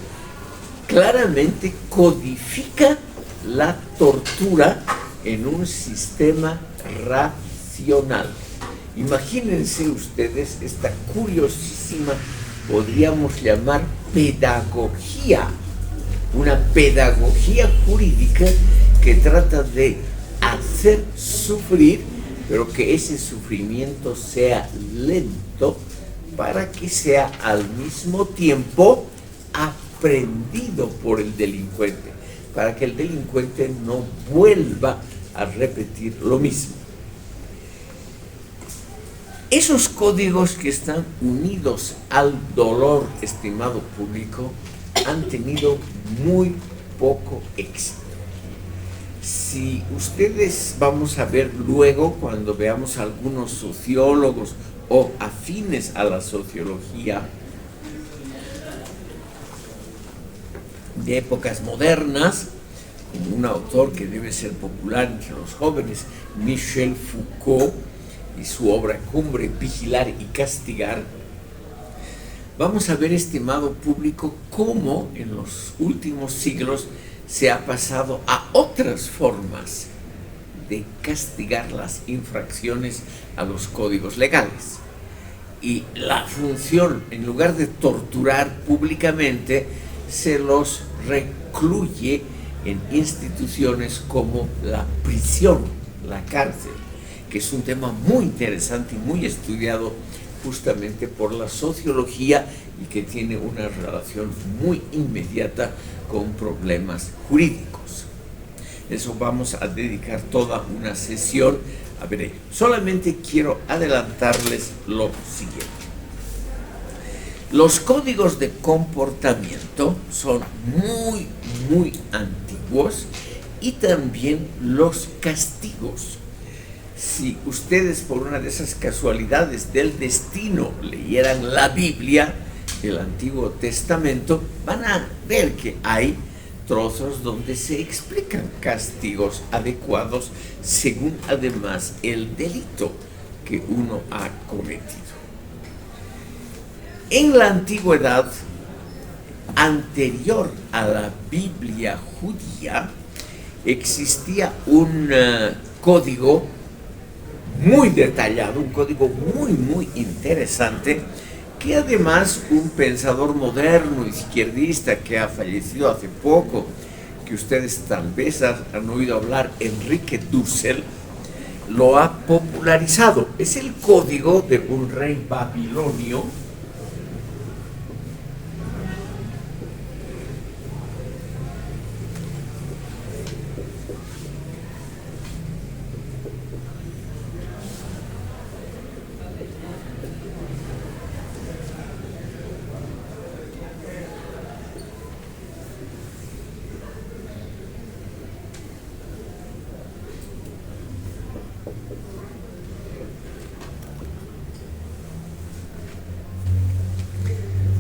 claramente codifica la tortura en un sistema racional. Imagínense ustedes esta curiosísima, podríamos llamar pedagogía, una pedagogía jurídica que trata de hacer sufrir, pero que ese sufrimiento sea lento para que sea al mismo tiempo aprendido por el delincuente, para que el delincuente no vuelva a repetir lo mismo. Esos códigos que están unidos al dolor, estimado público, han tenido muy poco éxito. Si ustedes, vamos a ver luego cuando veamos algunos sociólogos o afines a la sociología, de épocas modernas, como un autor que debe ser popular entre los jóvenes, Michel Foucault, y su obra cumbre, Vigilar y Castigar, vamos a ver, estimado público, cómo en los últimos siglos se ha pasado a otras formas de castigar las infracciones a los códigos legales. Y la función, en lugar de torturar públicamente, se los recluye en instituciones como la prisión, la cárcel, que es un tema muy interesante y muy estudiado justamente por la sociología y que tiene una relación muy inmediata con problemas jurídicos. Eso vamos a dedicar toda una sesión a ver ello. Solamente quiero adelantarles lo siguiente. Los códigos de comportamiento son muy antiguos, y también los castigos. Si ustedes, por una de esas casualidades del destino, leyeran la Biblia, el Antiguo Testamento, van a ver que hay trozos donde se explican castigos adecuados según además el delito que uno ha cometido. En la antigüedad, anterior a la Biblia judía, existía un código muy detallado, un código muy interesante, que además un pensador moderno, izquierdista, que ha fallecido hace poco, que ustedes tal vez han oído hablar, Enrique Dussel, lo ha popularizado. Es el código de un rey babilonio,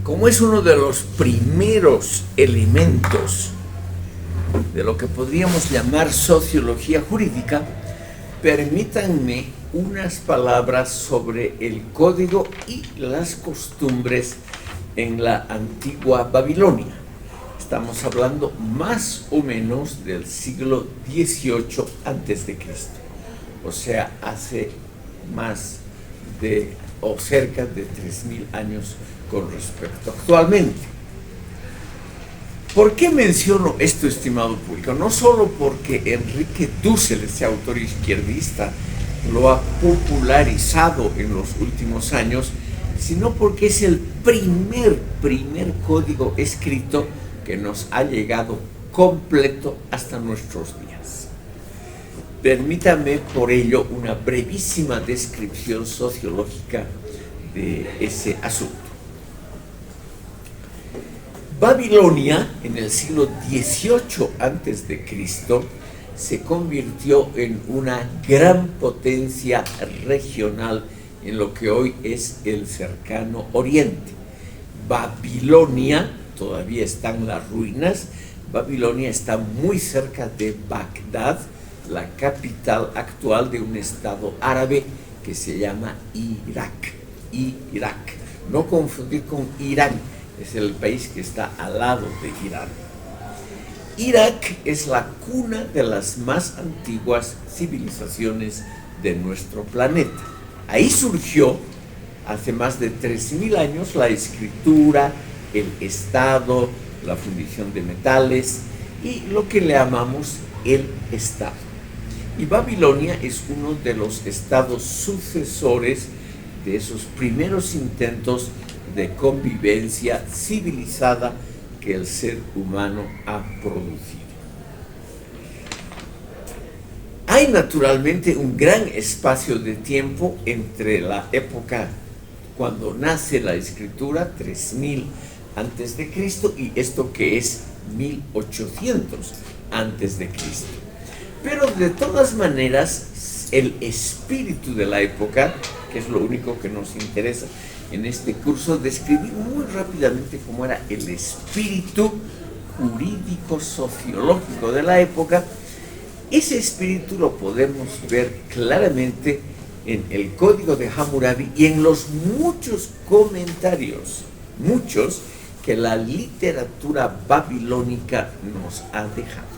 como es uno de los primeros elementos de lo que podríamos llamar sociología jurídica. Permítanme unas palabras sobre el código y las costumbres en la antigua Babilonia. Estamos hablando más o menos del siglo XVIII a.C., o sea, hace más de o cerca de 3.000 años con respecto actualmente. ¿Por qué menciono esto, estimado público? No solo porque Enrique Dussel, ese autor izquierdista, lo ha popularizado en los últimos años, sino porque es el primer código escrito que nos ha llegado completo hasta nuestros días. Permítame por ello una brevísima descripción sociológica de ese asunto. Babilonia, en el siglo XVIII a.C., se convirtió en una gran potencia regional en lo que hoy es el cercano Oriente. Babilonia, todavía están las ruinas, Babilonia está muy cerca de Bagdad, la capital actual de un estado árabe que se llama Irak. No confundir con Irán, es el país que está al lado de Irán. Irak es la cuna de las más antiguas civilizaciones de nuestro planeta. Ahí surgió, hace más de 3.000 años, la escritura, el Estado, la fundición de metales y lo que le llamamos el Estado. Y Babilonia es uno de los estados sucesores de esos primeros intentos de convivencia civilizada que el ser humano ha producido. Hay naturalmente un gran espacio de tiempo entre la época cuando nace la escritura, 3.000 antes de Cristo, y esto que es 1.800 antes de Cristo. Pero de todas maneras, el espíritu de la época, que es lo único que nos interesa en este curso, describí muy rápidamente cómo era el espíritu jurídico-sociológico de la época, ese espíritu lo podemos ver claramente en el Código de Hammurabi y en los muchos comentarios, muchos, que la literatura babilónica nos ha dejado.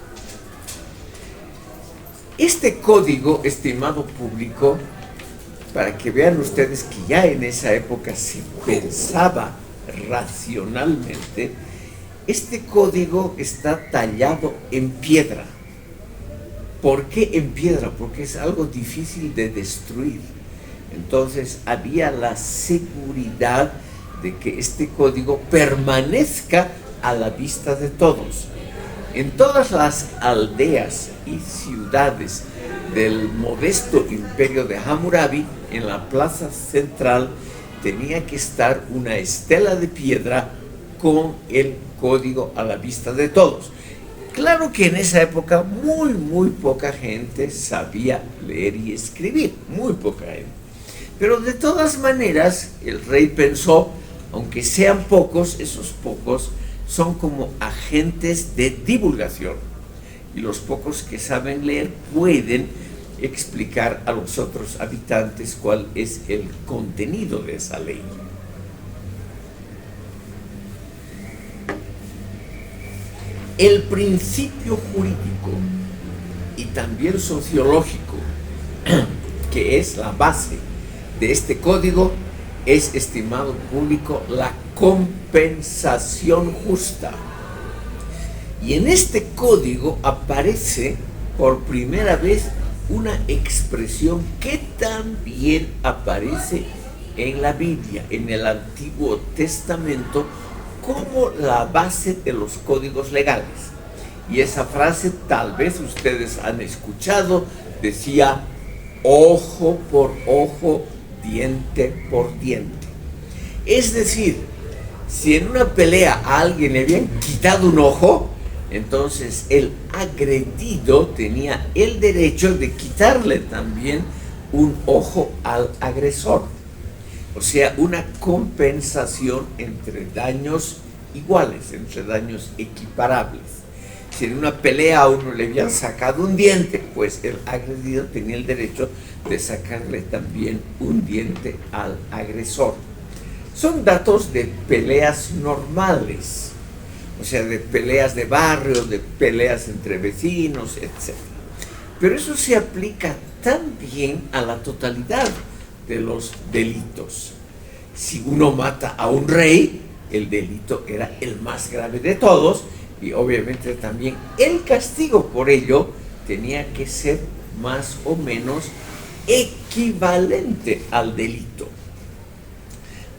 Este código, estimado público, para que vean ustedes que ya en esa época se pensaba racionalmente, este código está tallado en piedra. ¿Por qué en piedra? Porque es algo difícil de destruir. Entonces había la seguridad de que este código permanezca a la vista de todos. En todas las aldeas y ciudades del modesto imperio de Hammurabi, en la plaza central tenía que estar una estela de piedra con el código a la vista de todos. Claro que en esa época muy poca gente sabía leer y escribir, muy poca gente. Pero de todas maneras, el rey pensó, aunque sean pocos, esos pocos son como agentes de divulgación. Y los pocos que saben leer pueden explicar a los otros habitantes cuál es el contenido de esa ley. El principio jurídico y también sociológico, que es la base de este código, es, estimado público, la compensación justa. Y en este código aparece por primera vez una expresión que también aparece en la Biblia, en el Antiguo Testamento, como la base de los códigos legales. Y esa frase tal vez ustedes han escuchado, decía ojo por ojo, diente por diente. Es decir, si en una pelea a alguien le habían quitado un ojo, entonces el agredido tenía el derecho de quitarle también un ojo al agresor. O sea, una compensación entre daños iguales, entre daños equiparables. Si en una pelea a uno le habían sacado un diente, pues el agredido tenía el derecho de sacarle también un diente al agresor. Son datos de peleas normales, o sea, de peleas de barrio, de peleas entre vecinos, etc. Pero eso se aplica también a la totalidad de los delitos. Si uno mata a un rey, el delito era el más grave de todos, y obviamente también el castigo por ello tenía que ser más o menos equivalente al delito.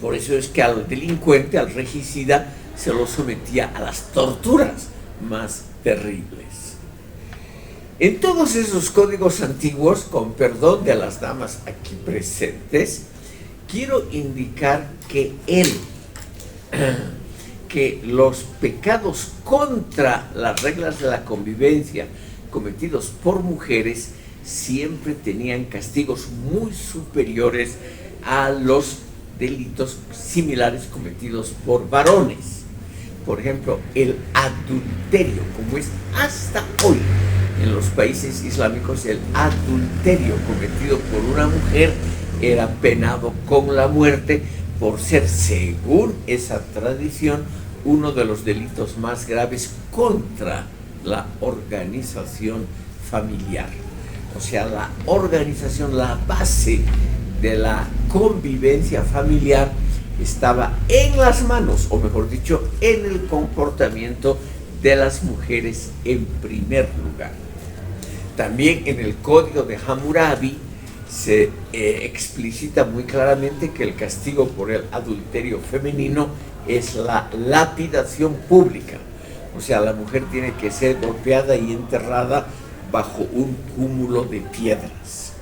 Por eso es que al delincuente, al regicida, se lo sometía a las torturas más terribles. En todos esos códigos antiguos, con perdón de las damas aquí presentes, quiero indicar que los pecados contra las reglas de la convivencia cometidos por mujeres siempre tenían castigos muy superiores a los delitos similares cometidos por varones. Por ejemplo, el adulterio, como es hasta hoy en los países islámicos, el adulterio cometido por una mujer era penado con la muerte por ser, según esa tradición, uno de los delitos más graves contra la organización familiar. O sea, la organización, la base de la convivencia familiar estaba en las manos, o mejor dicho, en el comportamiento de las mujeres en primer lugar. También en el Código de Hammurabi se explicita muy claramente que el castigo por el adulterio femenino es la lapidación pública. O sea, la mujer tiene que ser golpeada y enterrada bajo un cúmulo de piedras.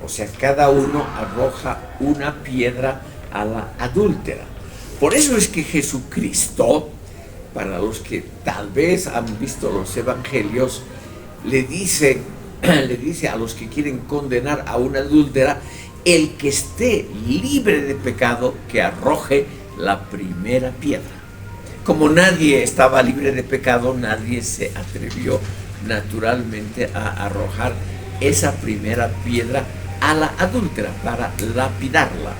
O sea, cada uno arroja una piedra a la adúltera. Por eso es que Jesucristo, para los que tal vez han visto los evangelios, le dice a los que quieren condenar a una adúltera: el que esté libre de pecado, que arroje la primera piedra. Como nadie estaba libre de pecado, nadie se atrevió naturalmente a arrojar esa primera piedra a la adúltera para lapidarla.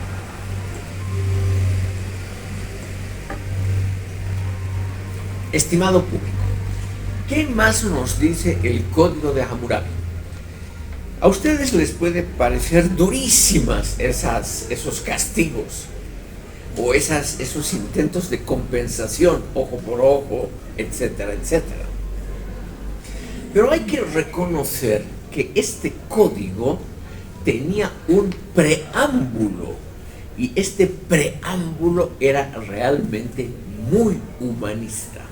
Estimado público, ¿qué más nos dice el Código de Hammurabi? A ustedes les puede parecer durísimas esos castigos o esos intentos de compensación, ojo por ojo, etcétera, etcétera. Pero hay que reconocer que este código tenía un preámbulo, y este preámbulo era realmente muy humanista.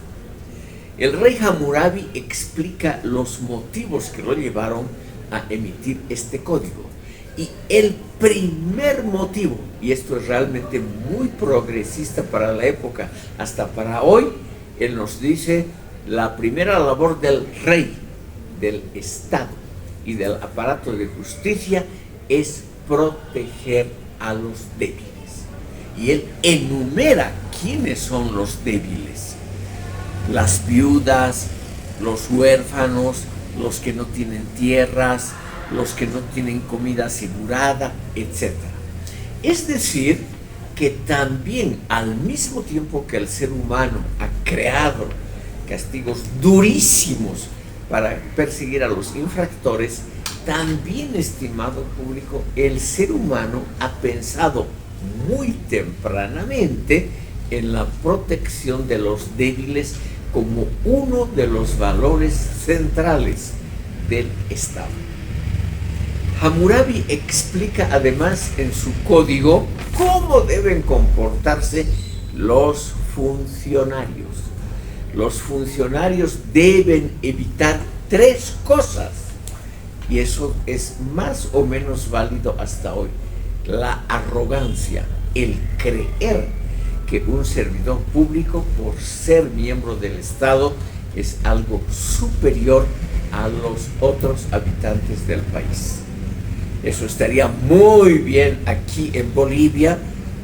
El rey Hammurabi explica los motivos que lo llevaron a emitir este código. Y el primer motivo, y esto es realmente muy progresista para la época, hasta para hoy, él nos dice: la primera labor del rey, del Estado y del aparato de justicia es proteger a los débiles. Y él enumera quiénes son los débiles: las viudas, los huérfanos, los que no tienen tierras, los que no tienen comida asegurada, etc. Es decir, que también al mismo tiempo que el ser humano ha creado castigos durísimos para perseguir a los infractores, también, estimado público, el ser humano ha pensado muy tempranamente en la protección de los débiles como uno de los valores centrales del Estado. Hammurabi explica además en su código cómo deben comportarse los funcionarios. Los funcionarios deben evitar 3 cosas, y eso es más o menos válido hasta hoy: la arrogancia, el creer que un servidor público, por ser miembro del Estado, es algo superior a los otros habitantes del país. Eso estaría muy bien aquí en Bolivia,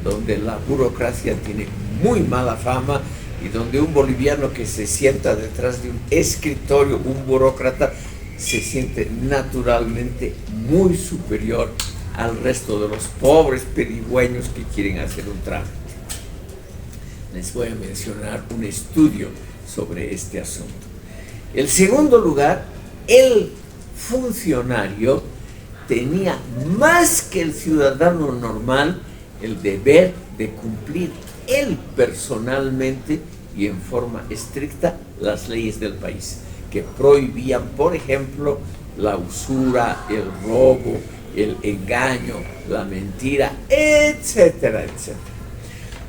donde la burocracia tiene muy mala fama y donde un boliviano que se sienta detrás de un escritorio, un burócrata, se siente naturalmente muy superior al resto de los pobres pedigüeños que quieren hacer un trámite. Les voy a mencionar un estudio sobre este asunto. En segundo lugar, el funcionario tenía más que el ciudadano normal el deber de cumplir él personalmente y en forma estricta las leyes del país, que prohibían, por ejemplo, la usura, el robo, el engaño, la mentira, etcétera, etcétera.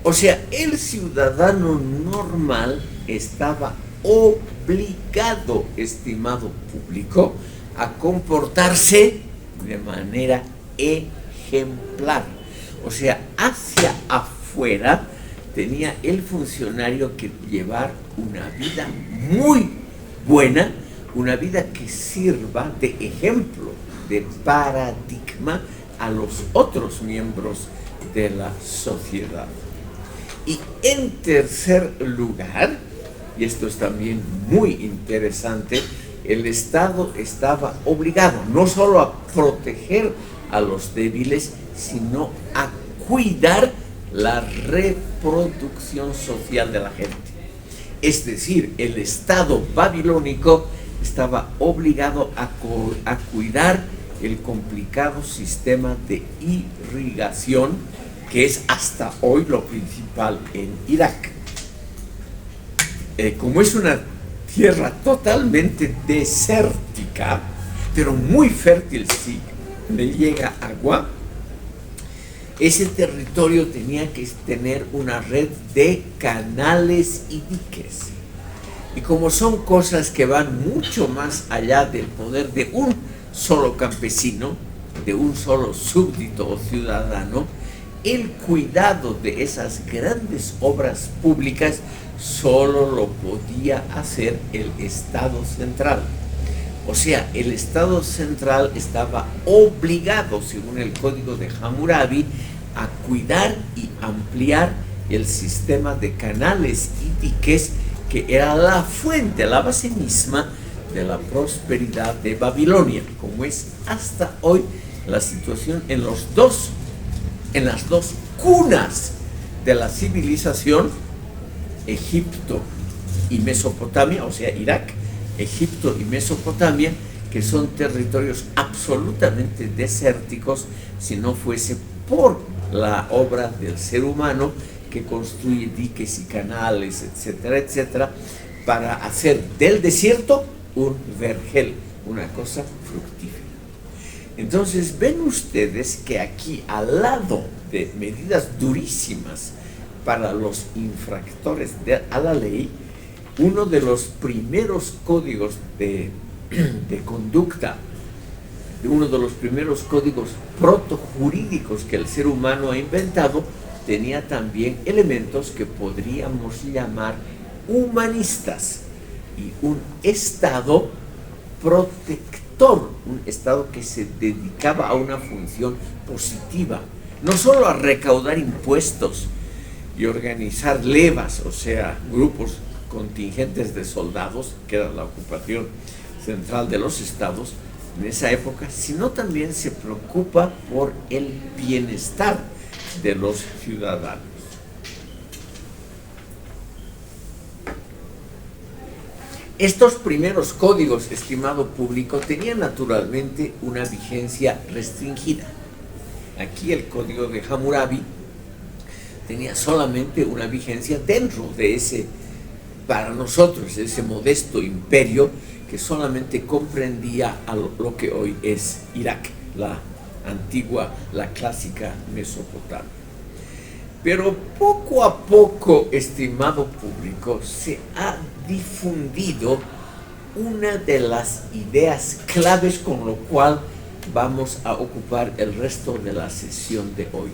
O sea, el ciudadano normal estaba obligado, estimado público, a comportarse de manera ejemplar. O sea, hacia afuera tenía el funcionario que llevar una vida muy buena, una vida que sirva de ejemplo, de paradigma a los otros miembros de la sociedad. Y en tercer lugar, y esto es también muy interesante, el Estado estaba obligado no solo a proteger a los débiles, sino a cuidar la reproducción social de la gente. Es decir, el Estado babilónico estaba obligado a cuidar el complicado sistema de irrigación, que es hasta hoy lo principal en Irak. Como es una tierra totalmente desértica, pero muy fértil si le llega agua, ese territorio tenía que tener una red de canales y diques. Y como son cosas que van mucho más allá del poder de un solo campesino, de un solo súbdito o ciudadano, el cuidado de esas grandes obras públicas solo lo podía hacer el Estado central. O sea, el Estado central estaba obligado, según el Código de Hammurabi, a cuidar y ampliar el sistema de canales y diques que era la fuente, la base misma de la prosperidad de Babilonia, como es hasta hoy la situación en las dos cunas de la civilización, Egipto y Mesopotamia, o sea, Irak, Egipto y Mesopotamia, que son territorios absolutamente desérticos si no fuese por la obra del ser humano que construye diques y canales, etcétera, etcétera, para hacer del desierto un vergel, una cosa fructífera. Entonces ven ustedes que aquí, al lado de medidas durísimas para los infractores a la ley, uno de los primeros códigos de conducta, uno de los primeros códigos protojurídicos que el ser humano ha inventado, tenía también elementos que podríamos llamar humanistas y un Estado protector, un Estado que se dedicaba a una función positiva, no solo a recaudar impuestos y organizar levas, o sea, grupos contingentes de soldados, que era la ocupación central de los estados en esa época, sino también se preocupa por el bienestar de los ciudadanos. Estos primeros códigos, estimado público, tenían naturalmente una vigencia restringida. Aquí el código de Hammurabi tenía solamente una vigencia dentro de ese, para nosotros, ese modesto imperio que solamente comprendía a lo que hoy es Irak, la antigua, la clásica Mesopotamia. Pero poco a poco, estimado público, se ha difundido una de las ideas claves con lo cual vamos a ocupar el resto de la sesión de hoy.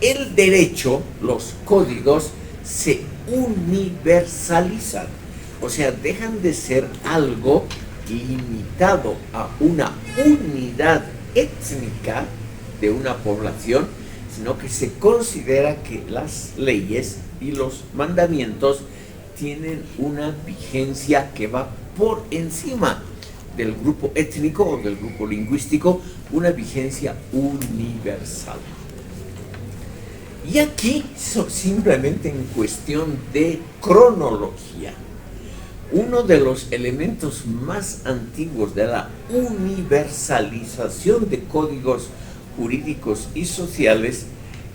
El derecho, los códigos, se universalizan, o sea, dejan de ser algo limitado a una unidad étnica de una población, sino que se considera que las leyes y los mandamientos tienen una vigencia que va por encima del grupo étnico o del grupo lingüístico, una vigencia universal. Y aquí, simplemente en cuestión de cronología, uno de los elementos más antiguos de la universalización de códigos jurídicos y sociales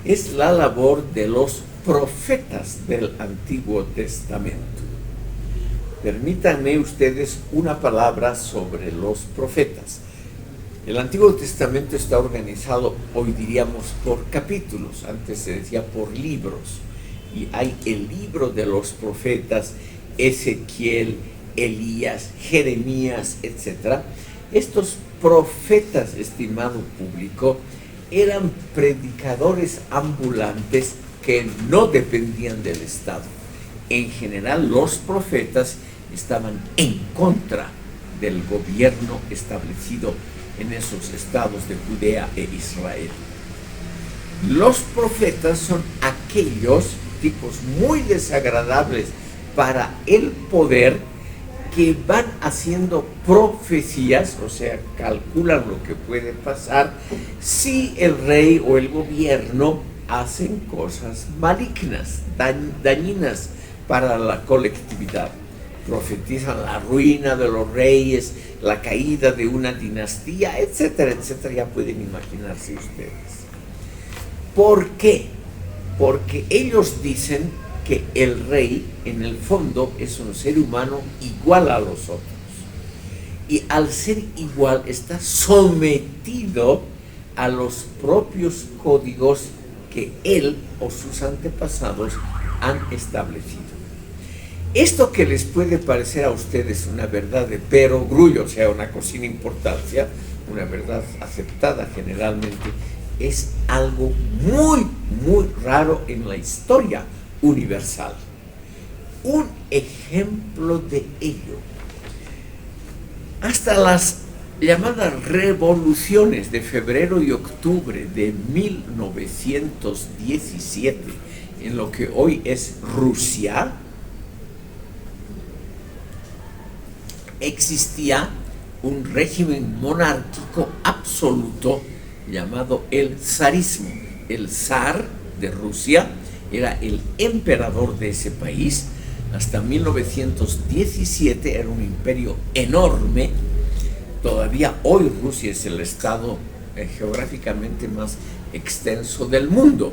es la labor de los profetas del Antiguo Testamento. Permítanme ustedes una palabra sobre los profetas. El Antiguo Testamento está organizado, hoy diríamos, por capítulos, antes se decía por libros, y hay el libro de los profetas, Ezequiel, Elías, Jeremías, etc. Estos profetas, estimado público, eran predicadores ambulantes que no dependían del Estado. En general, los profetas estaban en contra del gobierno establecido en esos estados de Judea e Israel. Los profetas son aquellos tipos muy desagradables para el poder que van haciendo profecías, o sea, calculan lo que puede pasar si el rey o el gobierno hacen cosas malignas, dañinas para la colectividad. Profetizan la ruina de los reyes, la caída de una dinastía, etcétera, etcétera. Ya pueden imaginarse ustedes. ¿Por qué? Porque ellos dicen que el rey, en el fondo, es un ser humano igual a los otros. Y al ser igual, está sometido a los propios códigos que él o sus antepasados han establecido. Esto que les puede parecer a ustedes una verdad de perogrullo, o sea, una cosa sin importancia, una verdad aceptada generalmente, es algo muy, muy raro en la historia universal. Un ejemplo de ello. Hasta las llamadas revoluciones de febrero y octubre de 1917, en lo que hoy es Rusia, existía un régimen monárquico absoluto llamado el zarismo. El zar de Rusia era el emperador de ese país. Hasta 1917 era un imperio enorme. Todavía hoy Rusia es el estado geográficamente más extenso del mundo.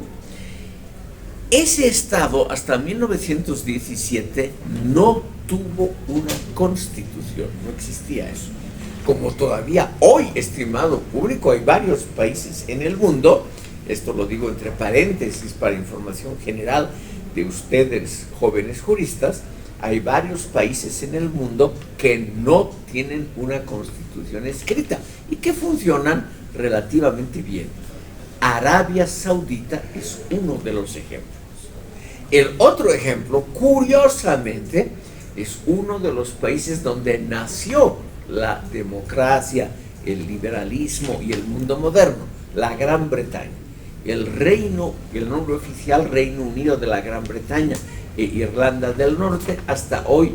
Ese estado hasta 1917 no tuvo una constitución, no existía eso. Como todavía hoy, estimado público, hay varios países en el mundo, esto lo digo entre paréntesis para información general de ustedes, jóvenes juristas, hay varios países en el mundo que no tienen una constitución escrita y que funcionan relativamente bien. Arabia Saudita es uno de los ejemplos. El otro ejemplo, curiosamente, es uno de los países donde nació la democracia, el liberalismo y el mundo moderno, la Gran Bretaña. El nombre oficial Reino Unido de la Gran Bretaña e Irlanda del Norte hasta hoy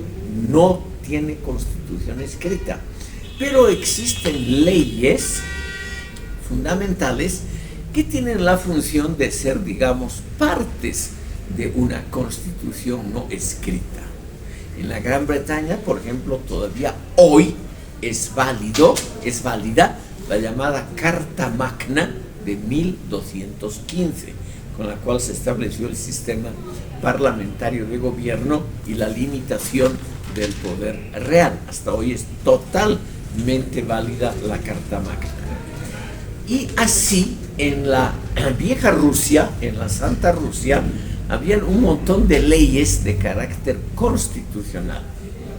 no tiene constitución escrita, pero existen leyes fundamentales que tienen la función de ser, digamos, partes de una constitución no escrita. En la Gran Bretaña, por ejemplo, todavía hoy es válida la llamada Carta Magna de 1215, con la cual se estableció el sistema parlamentario de gobierno y la limitación del poder real. Hasta hoy es totalmente válida la Carta Magna. Y así, en la vieja Rusia, en la Santa Rusia, habían un montón de leyes de carácter constitucional.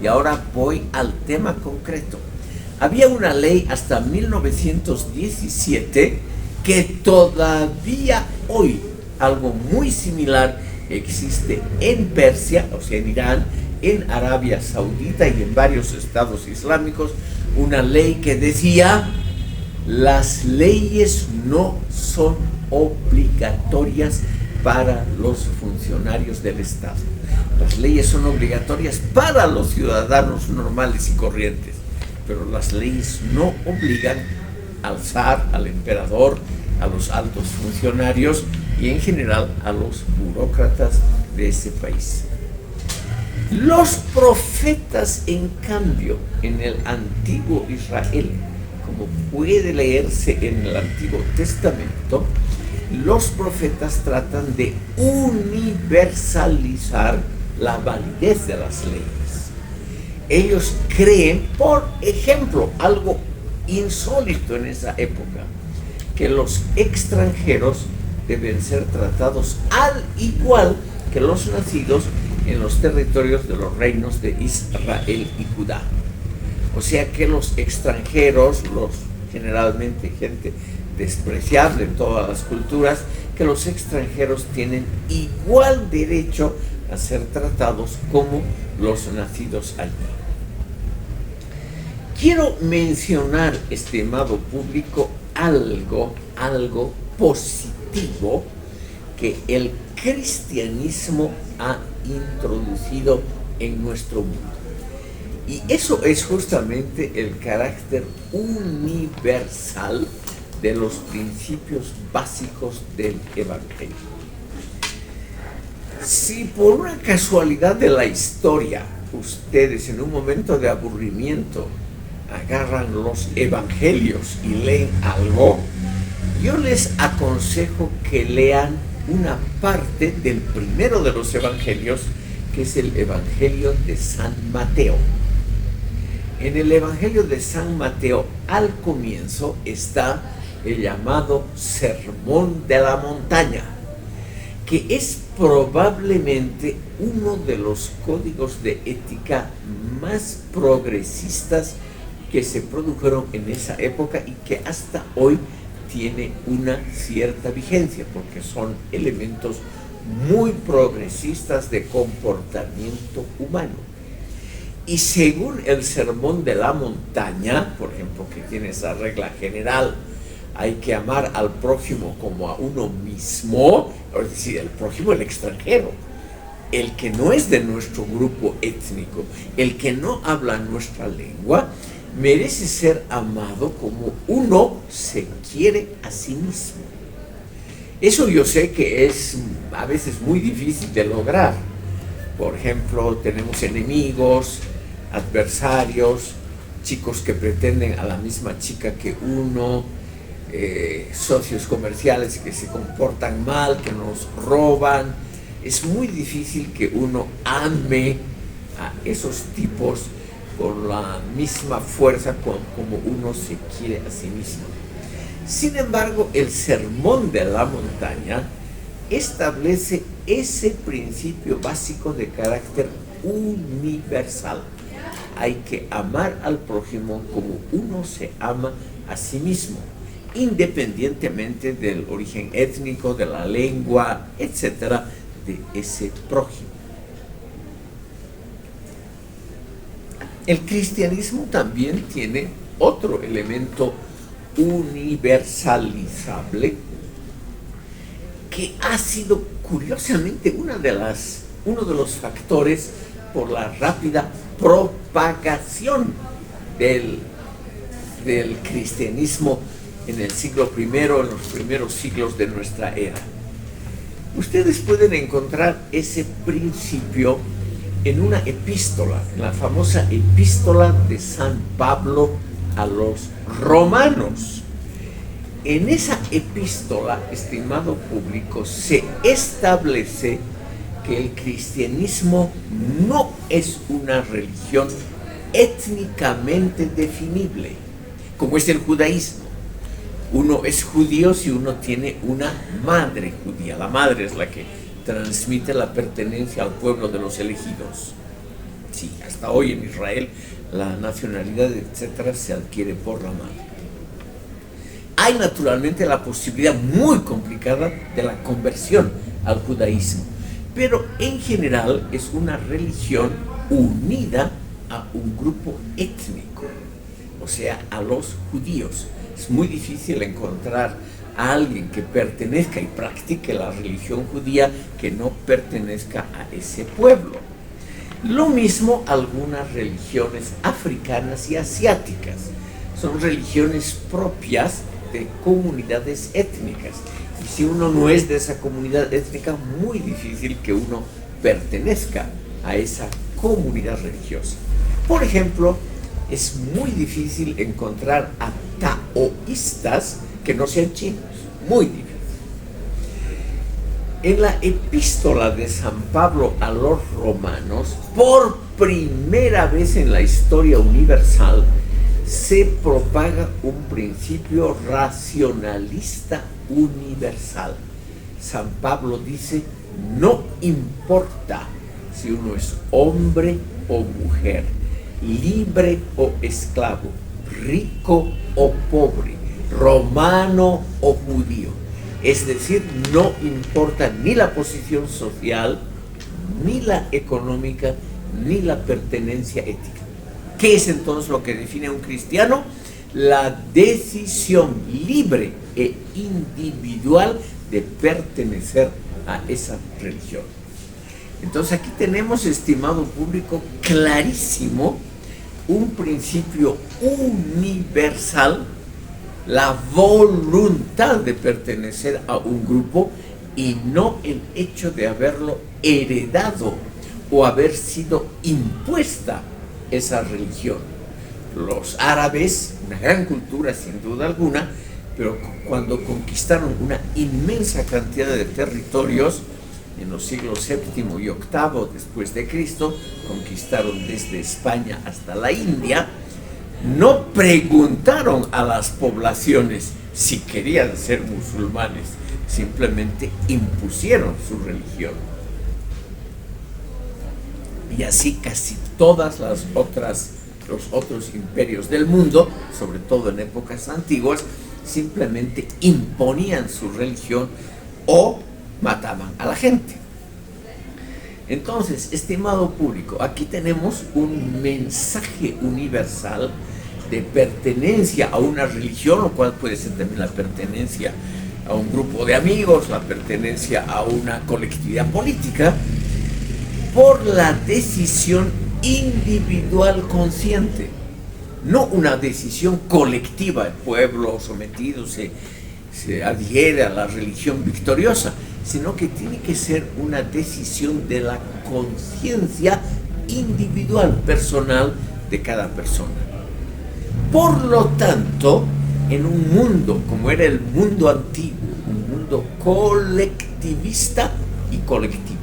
Y ahora voy al tema concreto. Había una ley hasta 1917 que todavía hoy, algo muy similar, existe en Persia, o sea, en Irán, en Arabia Saudita y en varios estados islámicos, una ley que decía: las leyes no son obligatorias para los funcionarios del Estado. Las leyes son obligatorias para los ciudadanos normales y corrientes, pero las leyes no obligan al zar, al emperador, a los altos funcionarios y en general a los burócratas de ese país. Los profetas, en cambio, en el antiguo Israel, como puede leerse en el Antiguo Testamento, los profetas tratan de universalizar la validez de las leyes. Ellos creen, por ejemplo, algo insólito en esa época, que los extranjeros deben ser tratados al igual que los nacidos en los territorios de los reinos de Israel y Judá. O sea que los extranjeros, generalmente gente despreciable en todas las culturas, que los extranjeros tienen igual derecho a ser tratados como los nacidos allí. Quiero mencionar, estimado público, algo positivo que el cristianismo ha introducido en nuestro mundo. Y eso es justamente el carácter universal de los principios básicos del Evangelio. Si por una casualidad de la historia ustedes en un momento de aburrimiento agarran los Evangelios y leen algo, yo les aconsejo que lean una parte del primero de los Evangelios, que es el Evangelio de San Mateo. En el Evangelio de San Mateo, al comienzo, está el llamado Sermón de la Montaña, que es probablemente uno de los códigos de ética más progresistas que se produjeron en esa época y que hasta hoy tiene una cierta vigencia, porque son elementos muy progresistas de comportamiento humano. Y según el Sermón de la Montaña, por ejemplo, que tiene esa regla general, hay que amar al prójimo como a uno mismo, es decir, el prójimo, el extranjero, el que no es de nuestro grupo étnico, el que no habla nuestra lengua, merece ser amado como uno se quiere a sí mismo. Eso yo sé que es a veces muy difícil de lograr. Por ejemplo, tenemos enemigos, adversarios, chicos que pretenden a la misma chica que uno, socios comerciales que se comportan mal, que nos roban. Es muy difícil que uno ame a esos tipos con la misma fuerza como uno se quiere a sí mismo. Sin embargo, el Sermón de la Montaña establece ese principio básico de carácter universal. Hay que amar al prójimo como uno se ama a sí mismo, independientemente del origen étnico, de la lengua, etcétera, de ese prójimo. El cristianismo también tiene otro elemento universalizable que ha sido curiosamente uno de los factores por la rápida propagación del cristianismo en el siglo I, en los primeros siglos de nuestra era. Ustedes pueden encontrar ese principio en una epístola, en la famosa epístola de San Pablo a los romanos. En esa epístola, estimado público, se establece que el cristianismo no es una religión étnicamente definible, como es el judaísmo. Uno es judío si uno tiene una madre judía. La madre es la que transmite la pertenencia al pueblo de los elegidos. Sí, hasta hoy en Israel la nacionalidad, etcétera, se adquiere por la madre. Hay naturalmente la posibilidad muy complicada de la conversión al judaísmo, pero en general es una religión unida a un grupo étnico, o sea, a los judíos. Es muy difícil encontrar a alguien que pertenezca y practique la religión judía que no pertenezca a ese pueblo. Lo mismo algunas religiones africanas y asiáticas. Son religiones propias de comunidades étnicas. Y si uno no es de esa comunidad étnica, muy difícil que uno pertenezca a esa comunidad religiosa. Por ejemplo, es muy difícil encontrar a taoístas que no sean chinos. Muy difícil. En la epístola de San Pablo a los romanos, por primera vez en la historia universal, se propaga un principio racionalista universal. San Pablo dice, no importa si uno es hombre o mujer, libre o esclavo, rico o pobre, romano o judío. Es decir, no importa ni la posición social, ni la económica, ni la pertenencia ética. ¿Qué es entonces lo que define a un cristiano? La decisión libre e individual de pertenecer a esa religión. Entonces aquí tenemos, estimado público, clarísimo un principio universal, la voluntad de pertenecer a un grupo y no el hecho de haberlo heredado o haber sido impuesta esa religión. Los árabes, una gran cultura sin duda alguna, pero cuando conquistaron una inmensa cantidad de territorios en los siglos VII y VIII después de Cristo, conquistaron desde España hasta la India, no preguntaron a las poblaciones si querían ser musulmanes, simplemente impusieron su religión. Y así casi todas los otros imperios del mundo, sobre todo en épocas antiguas, simplemente imponían su religión o mataban a la gente. Entonces, estimado público, aquí tenemos un mensaje universal de pertenencia a una religión, lo cual puede ser también la pertenencia a un grupo de amigos, la pertenencia a una colectividad política, por la decisión individual consciente, no una decisión colectiva. El pueblo sometido se adhiere a la religión victoriosa, sino que tiene que ser una decisión de la conciencia individual, personal de cada persona. Por lo tanto, en un mundo como era el mundo antiguo, un mundo colectivista y colectivo,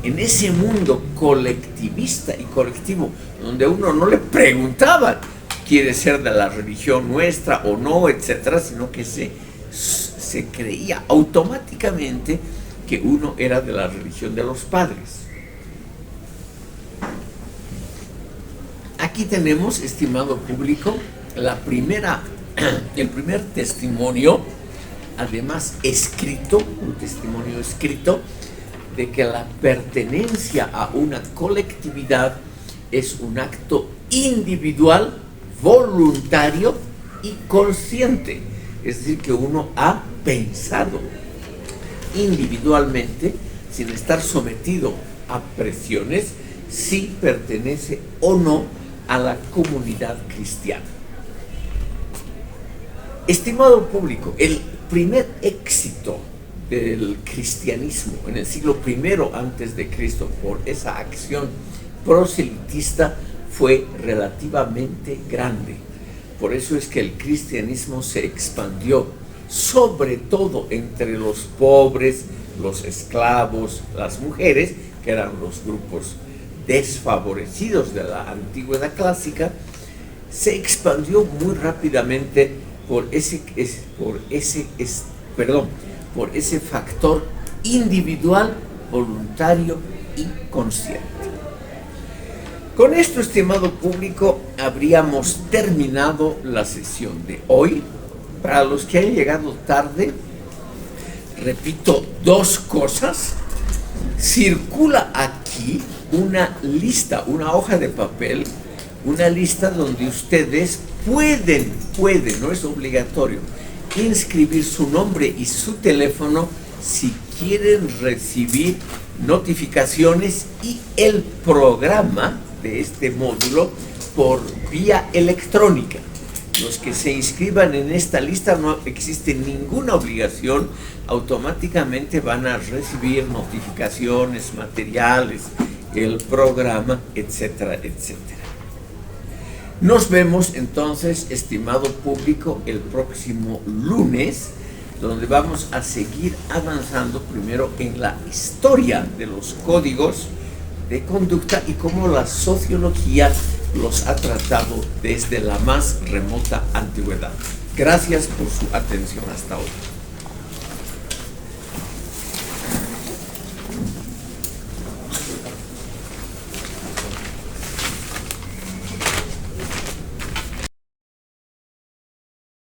en ese mundo colectivista y colectivo, donde uno no le preguntaba, ¿quiere ser de la religión nuestra o no, etcétera?, sino que se creía automáticamente que uno era de la religión de los padres. Aquí tenemos, estimado público, el primer testimonio, además escrito, un testimonio escrito, de que la pertenencia a una colectividad es un acto individual, voluntario y consciente. Es decir, que uno ha pensado individualmente, sin estar sometido a presiones, si pertenece o no a la comunidad cristiana. Estimado público, el primer éxito del cristianismo en el siglo I antes de Cristo por esa acción proselitista fue relativamente grande. Por eso es que el cristianismo se expandió, sobre todo entre los pobres, los esclavos, las mujeres, que eran los grupos desfavorecidos de la antigüedad clásica. Se expandió muy rápidamente por ese factor individual, voluntario y consciente. Con esto, estimado público, habríamos terminado la sesión de hoy. Para los que han llegado tarde, repito dos cosas. Circula aquí una lista, una hoja de papel, una lista donde ustedes pueden, no es obligatorio, inscribir su nombre y su teléfono si quieren recibir notificaciones y el programa de este módulo por vía electrónica. Los que se inscriban en esta lista, no existe ninguna obligación, automáticamente van a recibir notificaciones, materiales, el programa, etcétera, etcétera. Nos vemos entonces, estimado público, el próximo lunes, donde vamos a seguir avanzando primero en la historia de los códigos de conducta y cómo la sociología los ha tratado desde la más remota antigüedad. Gracias por su atención hasta hoy.